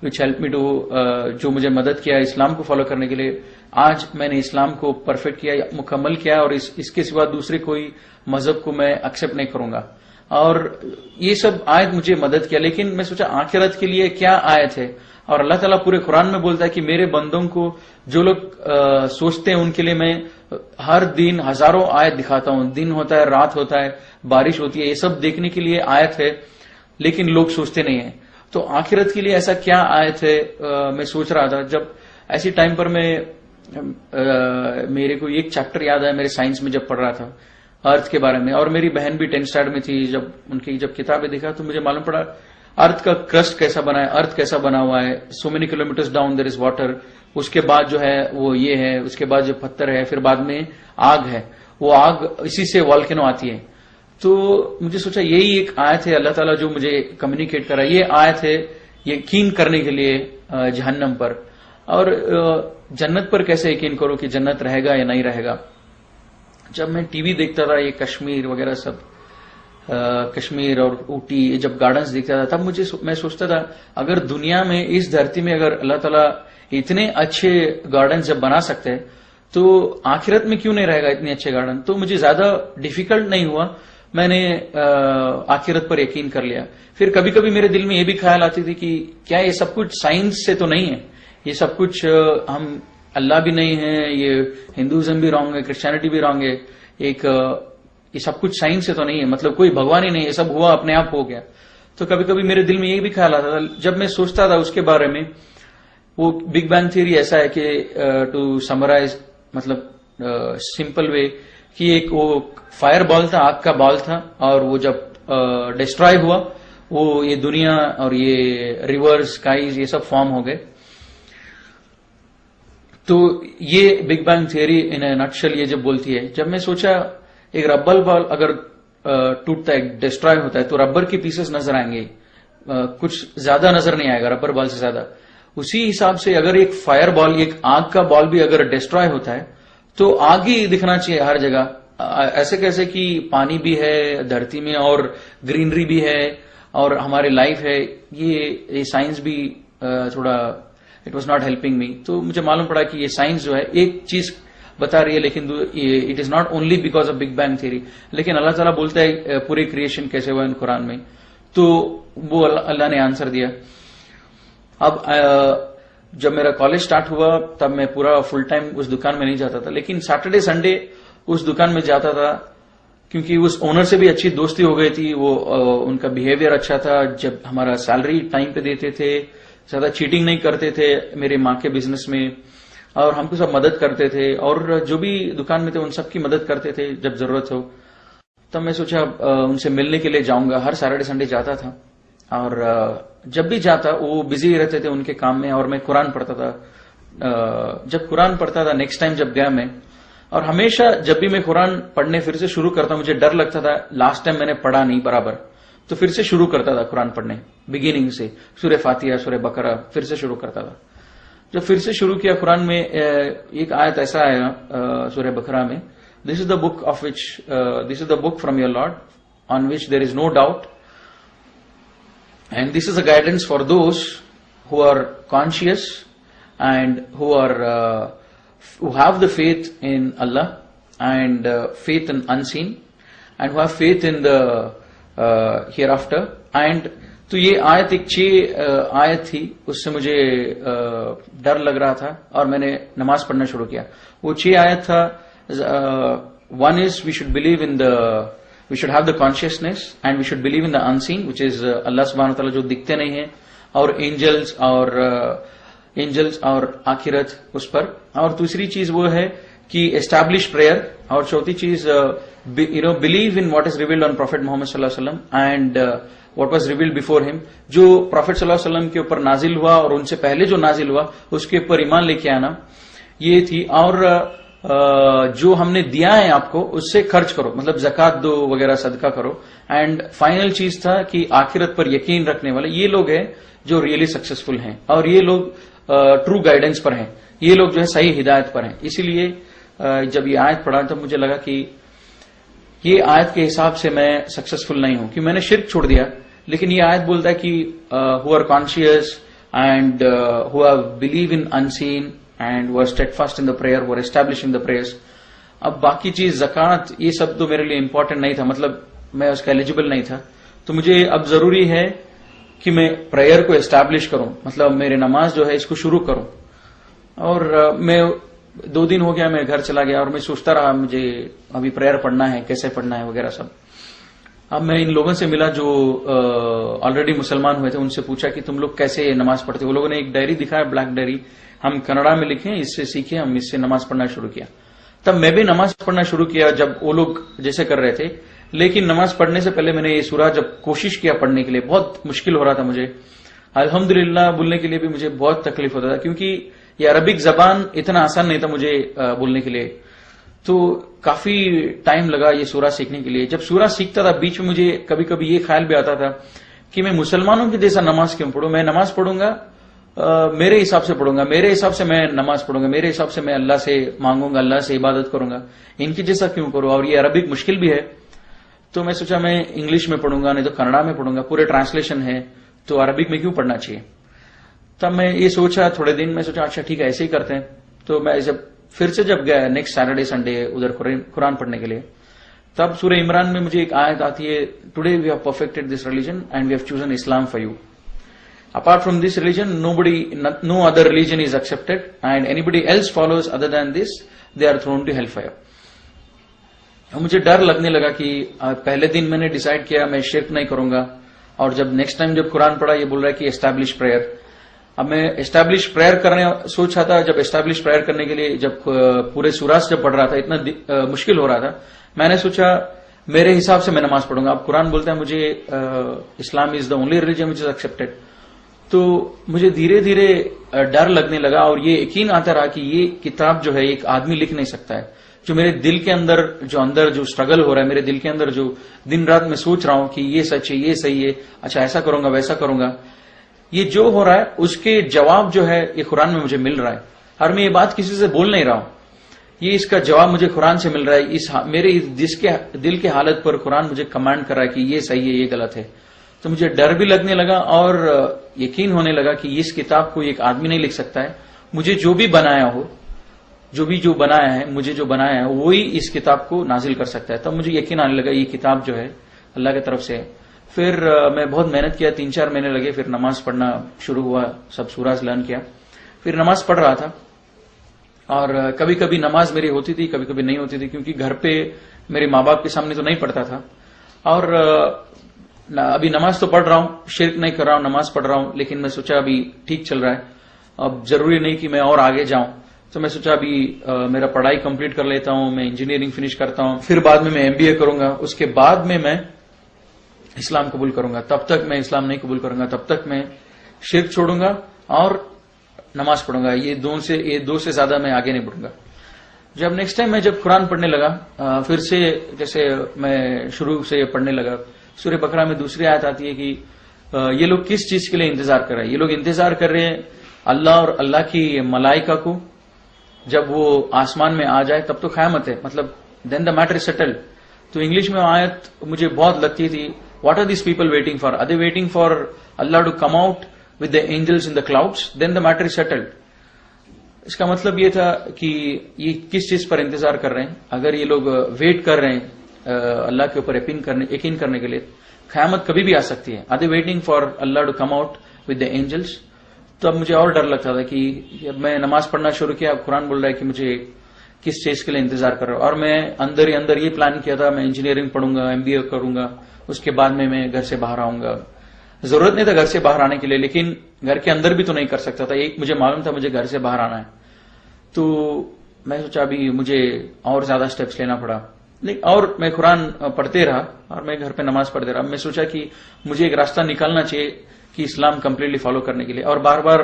विच हेल्प मी टू, जो मुझे मदद किया इस्लाम को फॉलो करने के लिए। आज मैंने इस्लाम को परफेक्ट किया, मुकम्मल किया, और इसके सिवा दूसरे कोई मजहब को मैं एक्सेप्ट नहीं करूंगा। और ये सब आयत मुझे मदद किया। लेकिन मैं सोचा आखिरत के लिए क्या आयत है, और अल्लाह ताला पूरे कुरान में बोलता है कि मेरे बंदों को जो लोग सोचते हैं उनके लिए मैं हर दिन हजारों आयत दिखाता हूं। दिन होता है, रात होता है, बारिश होती है, ये सब देखने के लिए आयत है, लेकिन लोग सोचते नहीं है। तो आखिरत के लिए ऐसा क्या आयत है, मैं सोच रहा था। जब ऐसी टाइम पर मेरे को एक चैप्टर याद आया मेरे साइंस में जब पढ़ रहा था अर्थ के बारे में, और मेरी बहन भी 10th स्टैंडर्ड में थी। जब किताबें देखा तो मुझे मालूम पड़ा अर्थ का क्रस्ट कैसा बना है, अर्थ कैसा बना हुआ है, so many kilometres down there is water, उसके बाद जो है वो ये है, उसके बाद जो पत्थर है, फिर बाद में आग है, वो आग इसी से वॉल्केनो आती है। तो मुझे सोचा यही एक आयत है अल्लाह ताला जो मुझे कम्युनिकेट कर रहा है। ये आयत है यकीन करने के लिए जहन्नम पर, और जन्नत पर कैसे यकीन करो कि जन्नत रहेगा या नहीं रहेगा। जब मैं टीवी देखता था ये कश्मीर वगैरह सब, कश्मीर और ऊटी जब गार्डन्स देखता था, तब मैं सोचता था अगर दुनिया में इस धरती में अगर अल्लाह ताला इतने अच्छे गार्डन जब बना सकते हैं तो आखिरत में क्यों नहीं रहेगा इतने अच्छे गार्डन। तो मुझे ज्यादा डिफिकल्ट नहीं हुआ, मैंने आखिरत पर यकीन कर लिया। फिर कभी कभी मेरे दिल में यह भी ख्याल आती थी कि क्या ये सब कुछ साइंस से तो नहीं है, ये सब कुछ हम अल्लाह भी नहीं है, ये हिंदुइज्म भी रॉन्ग है, क्रिश्चियनिटी भी रॉन्ग है, ये सब कुछ साइंस से तो नहीं है, मतलब कोई भगवान ही नहीं, ये सब हुआ अपने आप हो गया। तो कभी कभी मेरे दिल में ये भी ख्याल आता था। जब मैं सोचता था उसके बारे में, वो बिग बैंग थियरी ऐसा है कि टू समराइज, मतलब सिंपल वे, कि एक वो फायर बॉल था, आग का बॉल था, और वो जब डिस्ट्रॉय हुआ वो ये दुनिया और ये रिवर्स स्काईज ये सब फॉर्म हो गए। तो ये बिग बैंग थियरी इन ए नटशेल ये जब बोलती है। जब मैं सोचा एक रबर बॉल अगर टूटता है, डिस्ट्रॉय होता है, तो रबर के पीसेस नजर आएंगे, कुछ ज्यादा नजर नहीं आएगा रबर बॉल से ज्यादा। उसी हिसाब से अगर एक फायर बॉल, एक आग का बॉल भी अगर डिस्ट्रॉय होता है तो आग ही दिखना चाहिए हर जगह। ऐसे कैसे कि पानी भी है धरती में और ग्रीनरी भी है और हमारी लाइफ है, ये साइंस भी थोड़ा it was not helping me. तो मुझे मालूम पड़ा कि ये साइंस जो है एक चीज बता रही है, लेकिन it is not only because of big bang theory. लेकिन अल्लाह ताला बोलता है पूरे क्रिएशन कैसे हुआ इन कुरान में, तो वो अल्लाह ने आंसर दिया। अब जब मेरा कॉलेज स्टार्ट हुआ तब मैं पूरा फुल टाइम उस दुकान में नहीं जाता था, लेकिन सैटरडे संडे उस दुकान में जाता था, क्योंकि उस ओनर से भी अच्छी दोस्ती हो गई थी। वो उनका बिहेवियर अच्छा था, जब हमारा सैलरी टाइम पे देते थे, ज्यादा चीटिंग नहीं करते थे मेरे माँ के बिजनेस में, और हमको सब मदद करते थे, और जो भी दुकान में थे उन सबकी मदद करते थे जब जरूरत हो। तब मैं सोचा उनसे मिलने के लिए जाऊंगा। हर सैटरडे संडे जाता था, और जब भी जाता वो बिजी रहते थे उनके काम में, और मैं कुरान पढ़ता था। जब कुरान पढ़ता था नेक्स्ट टाइम जब गया मैं, और हमेशा जब भी मैं कुरान पढ़ने फिर से शुरू करता, मुझे डर लगता था लास्ट टाइम मैंने पढ़ा नहीं बराबर, तो फिर से शुरू करता था कुरान पढ़ने बिगिनिंग से, सूरह फातिहा, सूरह बकरा, फिर से शुरू करता था। जब फिर से शुरू किया कुरान में, एक आयत ऐसा आया सूरह बकरा में, this is the book of which this is the book from your lord on which there is no doubt, and this is a guidance for those who are conscious and who have the faith in Allah and faith in unseen, and who have faith in the hereafter, and तो ये आयत एक 6 आयत थी, उससे मुझे डर लग रहा था और मैंने नमाज पढ़ना शुरू किया। वो 6 आयत था, one is we should believe in the, we should have the consciousness and we should believe in the unseen which is Allah सुब्हानहू व तआला जो दिखते नहीं है, और एंजल्स और आखिरत उस पर। और दूसरी चीज वो है कि एस्टैब्लिश प्रेयर, और चौथी चीज believe in what is revealed on prophet Muhammad सल्लल्लाहु अलैहि वसल्लम and what was revealed before him. जो प्रॉफिट सल्लल्लाहु अलैहि वसल्लम के ऊपर नाजिल हुआ और उनसे पहले जो नाजिल हुआ उसके ऊपर ईमान लेके आना, ये थी। और जो हमने दिया है आपको उससे खर्च करो, मतलब जकात दो वगैरह, सदका करो। एंड फाइनल चीज था कि आखिरत पर यकीन रखने वाले ये लोग हैं जो रियली सक्सेसफुल हैं, और ये लोग ट्रू गाइडेंस पर हैं, ये लोग जो है सही हिदायत पर हैं। इसीलिए जब ये आयत पढ़ा तब मुझे लगा कि ये आयत के हिसाब से मैं सक्सेसफुल नहीं हूं, कि मैंने शिर्क छोड़ दिया। लेकिन ये आयत बोलता है कि who are conscious and who believe in unseen and who steadfast in the prayer, who establishing the prayers. अब बाकी चीज जकात ये सब तो मेरे लिए इंपॉर्टेंट नहीं था, मतलब मैं उसका एलिजिबल नहीं था। तो मुझे अब जरूरी है कि मैं प्रेयर को एस्टैब्लिश करूं, मतलब मेरे नमाज जो है इसको शुरू करूं। और मैं 2 दिन हो गया, मैं घर चला गया और मैं सोचता रहा मुझे अभी प्रेयर पढ़ना है, कैसे पढ़ना है वगैरह सब। अब मैं इन लोगों से मिला जो ऑलरेडी मुसलमान हुए थे, उनसे पूछा कि तुम लोग कैसे नमाज पढ़ते हो। वो लोगों ने एक डायरी दिखाया, ब्लैक डायरी, हम कन्नड़ा में लिखे, इससे सीखे, हम इससे नमाज पढ़ना शुरू किया। तब मैं भी नमाज पढ़ना शुरू किया जब वो लोग जैसे कर रहे थे। लेकिन नमाज पढ़ने से पहले मैंने ये सूरा जब कोशिश किया पढ़ने के लिए, बहुत मुश्किल हो रहा था मुझे। अल्हम्दुलिल्लाह बोलने के लिए भी मुझे बहुत तकलीफ होता था, क्योंकि ये अरबिक जबान इतना आसान नहीं था मुझे बोलने के लिए। तो काफी टाइम लगा ये सूरा सीखने के लिए। जब सूरा सीखता था बीच में मुझे कभी कभी ये ख्याल भी आता था कि मैं मुसलमानों की जैसा नमाज क्यों पढ़ूं। मैं नमाज पढ़ूंगा मेरे हिसाब से पढ़ूंगा, मेरे हिसाब से मैं नमाज पढ़ूंगा, मेरे हिसाब से मैं अल्लाह से मांगूंगा, अल्लाह से इबादत करूंगा, इनकी जैसा क्यों करूं। और ये अरबिक मुश्किल भी है, तो मैं सोचा मैं इंग्लिश में पढ़ूंगा, नहीं तो कन्नड़ा में पढ़ूंगा, पूरे ट्रांसलेशन है, तो अरबिक में क्यों पढ़ना चाहिए। तब मैं ये सोचा, थोड़े दिन मैं सोचा अच्छा ठीक है ऐसे ही करते हैं। तो मैं फिर से जब गया नेक्स्ट सैटरडे संडे उधर कुरान पढ़ने के लिए, तब सूरह इमरान में मुझे एक आयत आती है, today we have perfected this religion and we have chosen Islam for you. Apart from this religion no other religion is accepted and anybody else follows other than this they are thrown to hell fire. मुझे डर लगने लगा कि पहले दिन मैंने decide किया मैं शिर्क नहीं करूंगा, और जब नेक्स्ट टाइम जब कुरान पढ़ा ये बोल रहा है कि एस्टैब्लिश प्रेयर। अब मैं एस्टैब्लिश प्रेयर करने सोच रहा था। जब एस्टैब्लिश प्रेयर करने के लिए जब पूरे सूराज जब पढ़ रहा था, इतना मुश्किल हो रहा था, मैंने सोचा मेरे हिसाब से मैं नमाज पढ़ूंगा। अब कुरान बोलता है मुझे Islam is the only religion which is accepted. तो मुझे धीरे धीरे डर लगने लगा और ये यकीन आता रहा कि ये किताब जो है एक आदमी लिख नहीं सकता है। जो मेरे दिल के अंदर जो स्ट्रगल हो रहा है, मेरे दिल के अंदर जो दिन रात मैं सोच रहा हूं कि ये सच है, ये सही है, अच्छा ऐसा करूंगा वैसा करूंगा, ये जो हो रहा है उसके जवाब जो है ये कुरान में मुझे मिल रहा है। और मैं ये बात किसी से बोल नहीं रहा हूं, ये इसका जवाब मुझे कुरान से मिल रहा है। मेरे जिसके दिल के हालत पर कुरान मुझे कमांड कर रहा है कि ये सही है, ये गलत है। तो मुझे डर भी लगने लगा और यकीन होने लगा कि इस किताब को एक आदमी नहीं लिख सकता है। मुझे जो भी बनाया हो, जो बनाया है, मुझे जो बनाया है वही इस किताब को नाजिल कर सकता है। तब मुझे यकीन आने लगा ये किताब जो है अल्लाह की तरफ से है। फिर मैं बहुत मेहनत किया, 3-4 महीने लगे, फिर नमाज पढ़ना शुरू हुआ, सब सूराज लर्न किया, फिर नमाज पढ़ रहा था। और कभी कभी नमाज मेरी होती थी, कभी कभी नहीं होती थी, क्योंकि घर पे मेरे माँ बाप के सामने तो नहीं पढ़ता था। और अभी नमाज तो पढ़ रहा हूं, शिर्क नहीं कर रहा हूं, नमाज पढ़ रहा हूं, लेकिन मैं सोचा अभी ठीक चल रहा है, अब जरूरी नहीं कि मैं और आगे जाऊं। तो मैं सोचा अभी मेरा पढ़ाई कंप्लीट कर लेता हूं, मैं इंजीनियरिंग फिनिश करता हूं, फिर बाद में मैं MBA करूंगा, उसके बाद में मैं इस्लाम कबूल करूंगा। तब तक मैं इस्लाम नहीं कबूल करूंगा, तब तक मैं शिर्क छोड़ूंगा और नमाज पढ़ूंगा। ये दो से ज्यादा मैं आगे नहीं बढ़ूंगा। जब नेक्स्ट टाइम मैं जब कुरान पढ़ने लगा, फिर से जैसे मैं शुरू से पढ़ने लगा, सूरह बकरा में दूसरी आयत आती है कि ये लोग किस चीज के लिए इंतजार कर रहे हैं। ये लोग इंतजार कर रहे हैं अल्लाह और अल्लाह की मलाइका को, जब वो आसमान में आ जाए तब तो क़यामत है, मतलब then the matter is settled. तो इंग्लिश में आयत मुझे बहुत लगती थी, what are this people waiting for, are they waiting for Allah to come out with the angels in the clouds, then the matter is settled. इसका मतलब ये था कि ये किस चीज पर इंतजार कर रहे हैं। अगर ये लोग वेट कर रहे हैं अल्लाह के ऊपर यकीन करने के लिए, क़यामत कभी भी आ सकती है, are they waiting for Allah to come out with the angels. तो अब मुझे और डर लगता था कि अब मैं नमाज पढ़ना शुरू किया, अब कुरान बोल रहा है कि मुझे किस चीज के लिए इंतजार कर रहा हूं, और मैं अंदर ही अंदर ये प्लान किया था मैं इंजीनियरिंग पढ़ूंगा, एमबीए करूंगा, उसके बाद में मैं घर से बाहर आऊंगा। जरूरत नहीं था घर से बाहर आने के लिए, लेकिन घर के अंदर भी तो नहीं कर सकता था, एक मुझे मालूम था मुझे घर से बाहर आना है। तो मैं सोचा अभी मुझे और ज्यादा स्टेप्स लेना पड़ा, लेकिन और मैं कुरान पढ़ते रहा और मैं घर पे नमाज पढ़ते रहा। मैं सोचा कि मुझे एक रास्ता निकालना चाहिए कि इस्लाम कंप्लीटली फॉलो करने के लिए, और बार बार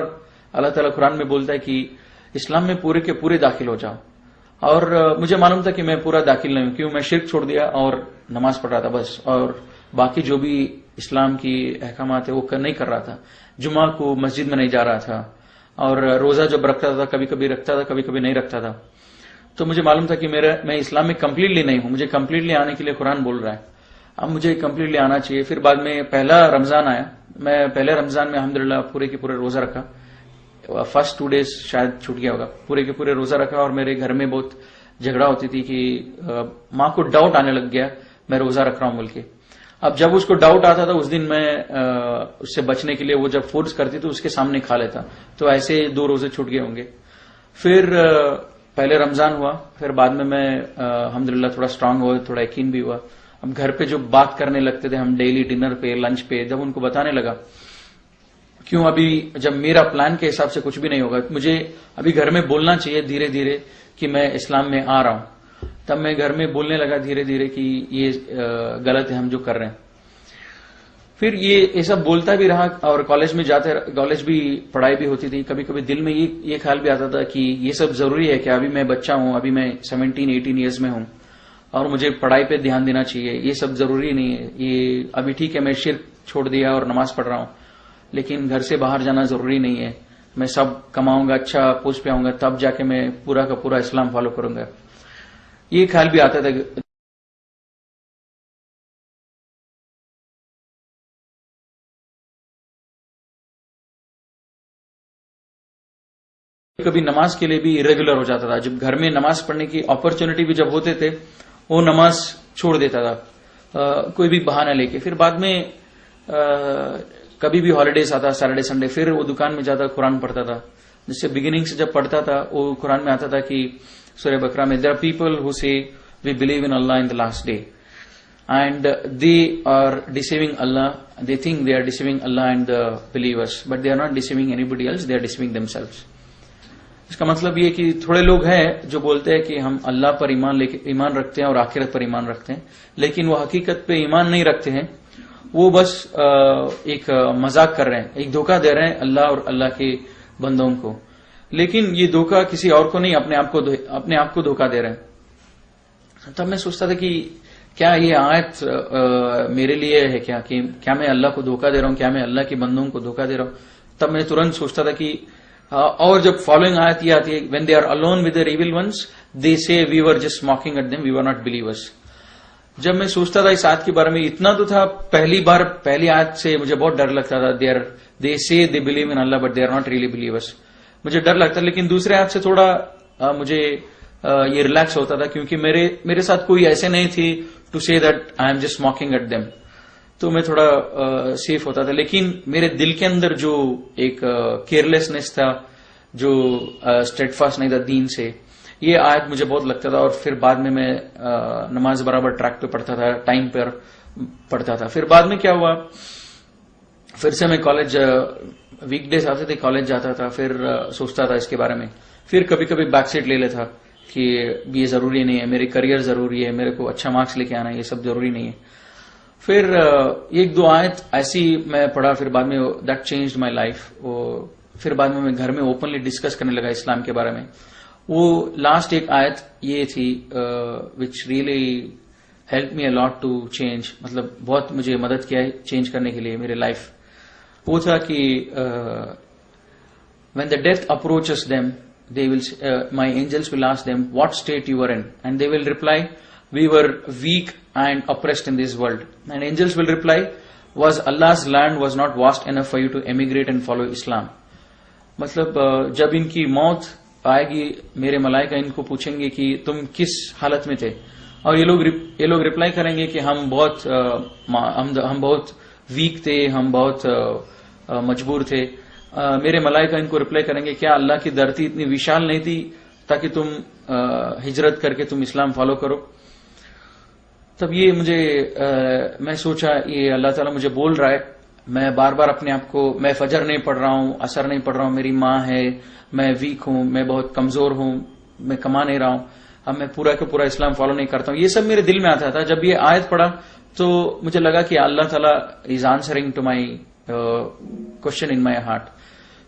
अल्लाह ताला कुरान में बोलता है कि इस्लाम में पूरे के पूरे दाखिल हो जाओ। और मुझे मालूम था कि मैं पूरा दाखिल नहीं हूं, क्यों मैं शिर्क छोड़ दिया और नमाज पढ़ रहा था बस, और बाकी जो भी इस्लाम की अहकामात है वो नहीं कर रहा था। जुमा को मस्जिद में नहीं जा रहा था, और रोजा जब रखता था कभी कभी रखता था, कभी कभी नहीं रखता था। तो मुझे मालूम था कि मैं इस्लाम में कंप्लीटली नहीं हूं, मुझे कंप्लीटली आने के लिए कुरान बोल रहा है, अब मुझे कंप्लीटली आना चाहिए। फिर बाद में पहला रमजान आया, मैं पहले रमजान में अल्हम्दुलिल्लाह पूरे के पूरे रोजा रखा। फर्स्ट 2 डेज शायद छूट गया होगा, पूरे के पूरे रोजा रखा। और मेरे घर में बहुत झगड़ा होती थी कि माँ को डाउट आने लग गया मैं रोजा रख रहा हूं बोल के। अब जब उसको डाउट आता था उस दिन मैं उससे बचने के लिए वो जब फोर्स करती तो उसके सामने खा लेता, तो ऐसे 2 रोजे छूट गए होंगे। फिर पहले रमजान हुआ, फिर बाद में मैं अल्हम्दुलिल्लाह थोड़ा स्ट्रांग हुआ, थोड़ा यकीन भी हुआ। अब घर पे जो बात करने लगते थे हम डेली डिनर पे, लंच पे, जब उनको बताने लगा क्यों अभी जब मेरा प्लान के हिसाब से कुछ भी नहीं होगा, मुझे अभी घर में बोलना चाहिए धीरे धीरे कि मैं इस्लाम में आ रहा हूं, तब मैं घर में बोलने लगा धीरे धीरे कि ये गलत है हम जो कर रहे हैं। फिर ये सब बोलता भी रहा, और कॉलेज में जाते, कॉलेज भी पढ़ाई भी होती थी, कभी कभी दिल में ये ख्याल भी आता था कि ये सब जरूरी है क्या, अभी मैं बच्चा हूं, अभी मैं 17-18 ईयर्स में हूं और मुझे पढ़ाई पे ध्यान देना चाहिए, ये सब जरूरी नहीं है। ये अभी ठीक है मैं शिर्क छोड़ दिया और नमाज पढ़ रहा हूं, लेकिन घर से बाहर जाना जरूरी नहीं है, मैं सब कमाऊंगा, अच्छा पोस्ट पे आऊंगा, तब जाके मैं पूरा का पूरा इस्लाम फॉलो करूंगा। ये ख्याल भी आता था। कभी नमाज के लिए भी इरेगुलर हो जाता था, जब घर में नमाज पढ़ने की अपॉर्चुनिटी भी जब होते थे वो नमाज छोड़ देता था कोई भी बहाना लेके। फिर बाद में कभी भी हॉलीडेज आता, सैटरडे संडे, फिर वो दुकान में जाता, कुरान पढ़ता था। जिससे बिगिनिंग से जब पढ़ता था वो कुरान में आता था कि सूरह बकरा में there are people who say we believe in Allah in the last day and they are deceiving Allah, they think they are deceiving Allah and the believers, but they are not deceiving anybody else, they are deceiving themselves. इसका मतलब ये कि थोड़े लोग हैं जो बोलते हैं कि हम अल्लाह पर ईमान रखते हैं और आखिरत पर ईमान रखते हैं, लेकिन वो हकीकत पे ईमान नहीं रखते हैं, वो बस एक मजाक कर रहे हैं, एक धोखा दे रहे हैं अल्लाह और अल्लाह के बंदों को। लेकिन ये धोखा किसी और को नहीं, अपने आप को धोखा दे रहे हैं। तब मैं सोचता था कि क्या ये आयत मेरे लिए है क्या, कि क्या मैं अल्लाह को धोखा दे रहा हूं, क्या मैं अल्लाह के बंदों को धोखा दे रहा हूं। तब मैं तुरंत सोचता था कि और जब फॉलोइंग आयत ये आती है, when they are alone with their evil ones they say we were just mocking at them, we were not believers. जब मैं सोचता था इस आयत के बारे में, इतना तो था, पहली आयत से मुझे बहुत डर लगता था, they say they believe in Allah but they are not really believers, मुझे डर लगता। लेकिन दूसरे आयत से थोड़ा मुझे ये रिलैक्स होता था, क्योंकि मेरे साथ कोई ऐसे नहीं थी to say that I am just mocking at them, तो मैं थोड़ा सेफ होता था। लेकिन मेरे दिल के अंदर जो एक केयरलेसनेस था, जो स्टेडफास्ट नहीं था दीन से, ये आयत मुझे बहुत लगता था। और फिर बाद में मैं नमाज बराबर ट्रैक पे पढ़ता था, टाइम पर पढ़ता था। फिर बाद में क्या हुआ, फिर से मैं कॉलेज, वीकडेज आते थे, कॉलेज जाता था, फिर सोचता था इसके बारे में, फिर कभी कभी बैकसीट ले लेता कि ये जरूरी नहीं है, मेरे करियर जरूरी है, मेरे को अच्छा मार्क्स लेके आना है, ये सब जरूरी नहीं है। फिर 1-2 आयत ऐसी मैं पढ़ा, फिर बाद में दैट चेंज्ड माय लाइफ। फिर बाद में मैं घर में ओपनली डिस्कस करने लगा इस्लाम के बारे में। वो लास्ट एक आयत ये थी which really help me a lot to change, मतलब बहुत मुझे मदद किया है चेंज करने के लिए मेरे लाइफ। वो था कि when the death approaches them they will my angels will ask them what state you were in, and they will reply we were weak and oppressed in this world, and angels will reply was Allah's land was not vast enough for you to emigrate and follow Islam। मतलब जब इनकी मौत आएगी, मेरे मलाइका इनको पूछेंगे कि तुम किस हालत में थे, और ये लोग रिप्लाई करेंगे कि हम बहुत वीक थे, हम बहुत मजबूर थे। मेरे मलाइका इनको रिप्लाई करेंगे, क्या अल्लाह की धरती इतनी विशाल नहीं थी ताकि तुम हिजरत करके तुम इस्लाम फॉलो करो? तब ये मैं सोचा ये अल्लाह ताला मुझे बोल रहा है। मैं बार बार अपने आप को, मैं फजर नहीं पढ़ रहा हूं, असर नहीं पढ़ रहा हूं, मेरी माँ है, मैं वीक हूं, मैं बहुत कमजोर हूं, मैं कमा नहीं रहा हूं, अब मैं पूरा का पूरा इस्लाम फॉलो नहीं करता हूं। ये सब मेरे दिल में आता था। जब ये आयत पढ़ा तो मुझे लगा कि अल्लाह ताला is answering to my question in my heart.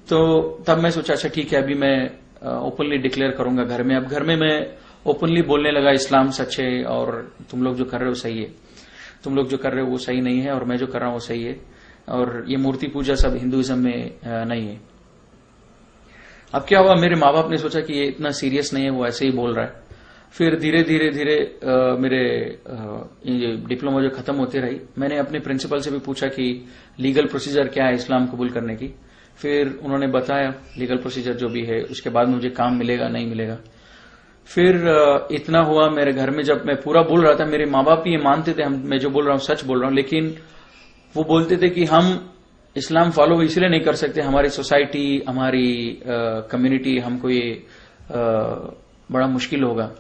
तो तब मैं सोचा अच्छा ठीक है, अभी मैं ओपनली डिक्लेयर करूंगा घर में। अब घर में मैं ओपनली बोलने लगा इस्लाम सच है और तुम लोग जो कर रहे हो सही है, तुम लोग जो कर रहे हो वो सही नहीं है और मैं जो कर रहा हूं वो सही है, और ये मूर्ति पूजा सब हिंदुइज्म में नहीं है। अब क्या हुआ, मेरे माँ बाप ने सोचा कि ये इतना सीरियस नहीं है, वो ऐसे ही बोल रहा है। फिर धीरे धीरे धीरे मेरे डिप्लोमा जो खत्म होती रही, मैंने अपने प्रिंसिपल से भी पूछा कि लीगल प्रोसीजर क्या है इस्लाम कबूल करने की। फिर उन्होंने बताया लीगल प्रोसीजर जो भी है, उसके बाद मुझे काम मिलेगा नहीं मिलेगा। फिर इतना हुआ मेरे घर में, जब मैं पूरा बोल रहा था मेरे माँ बाप भी ये मानते थे मैं जो बोल रहा हूँ सच बोल रहा हूँ, लेकिन वो बोलते थे कि हम इस्लाम फॉलो इसलिए नहीं कर सकते, हमारी सोसाइटी, हमारी कम्युनिटी, हमको ये बड़ा मुश्किल होगा।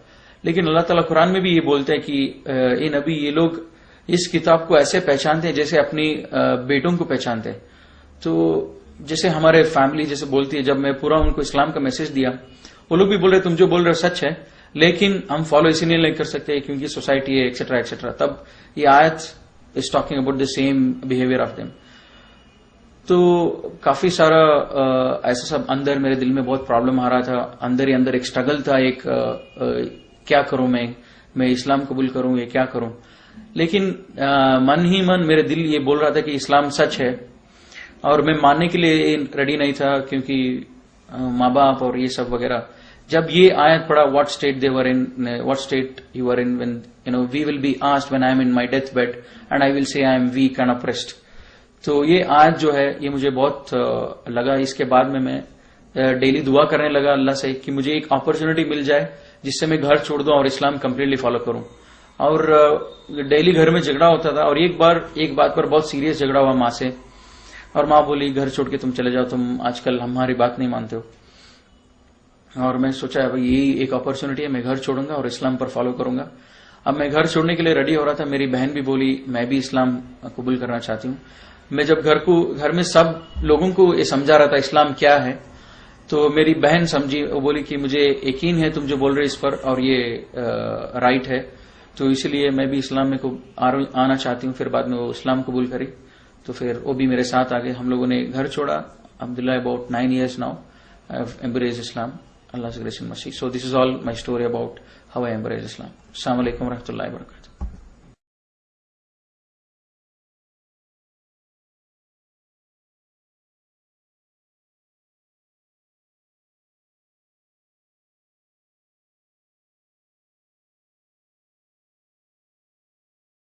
लेकिन अल्लाह ताला कुरान में भी ये बोलते हैं कि ये नबी, ये लोग इस किताब को ऐसे पहचानते हैं जैसे अपनी बेटों को पहचानते हैं। तो जैसे हमारे फैमिली जैसे बोलती है, जब मैं पूरा उनको इस्लाम का मैसेज दिया, वो लोग भी बोल रहे तुम जो बोल रहे हो सच है, लेकिन हम फॉलो इसीलिए नहीं कर सकते क्योंकि सोसाइटी है एक्सेट्रा एक्सेट्रा। तब ये आयत is talking about the same behaviour of them. तो काफी सारा ऐसा सब अंदर मेरे दिल में बहुत प्रॉब्लम आ रहा था, अंदर ही अंदर एक स्ट्रगल था, एक क्या करूं मैं इस्लाम कबूल करूं या क्या करूं। लेकिन मन ही मन मेरे दिल ये बोल रहा था कि इस्लाम सच है, और मैं मानने के लिए रेडी नहीं था क्योंकि माँ बाप और ये सब वगैरह। जब ये आयत पढ़ा, what state they were in, what state you are in when you know we will be asked when I am in my death bed and I will say I am weak and oppressed. तो ये आयत जो है ये मुझे बहुत लगा। इसके बाद में मैं डेली दुआ करने लगा अल्लाह से कि मुझे एक अपॉर्चुनिटी मिल जाए जिससे मैं घर छोड़ दूं और इस्लाम कंप्लीटली फॉलो करूं। और डेली घर में झगड़ा होता था, और एक बात पर बहुत सीरियस झगड़ा हुआ माँ से, और माँ बोली घर छोड़ के तुम चले जाओ, तुम आजकल हमारी बात नहीं मानते हो। और मैं सोचा भाई यही एक अपॉर्चुनिटी है, मैं घर छोड़ूंगा और इस्लाम पर फॉलो करूंगा। अब मैं घर छोड़ने के लिए रेडी हो रहा था, मेरी बहन भी बोली मैं भी इस्लाम कबूल करना चाहती हूँ। मैं जब घर में सब लोगों को ये समझा रहा था इस्लाम क्या है, तो मेरी बहन समझी, वो बोली कि मुझे यकीन है तुम जो बोल रहे इस पर, और ये राइट है, तो इसलिए मैं भी इस्लाम में आना चाहती हूँ। फिर बाद में वो इस्लाम कबूल करी, तो फिर वो भी मेरे साथ आ गए। हम लोगों ने घर छोड़ा। Abdullah about 9 years now I have embraced Islam, Allah से grace and mercy. So this is all my story about how I embraced Islam. अस्सलाम वालेकुम व रहमतुल्लाहि व बरकातहू।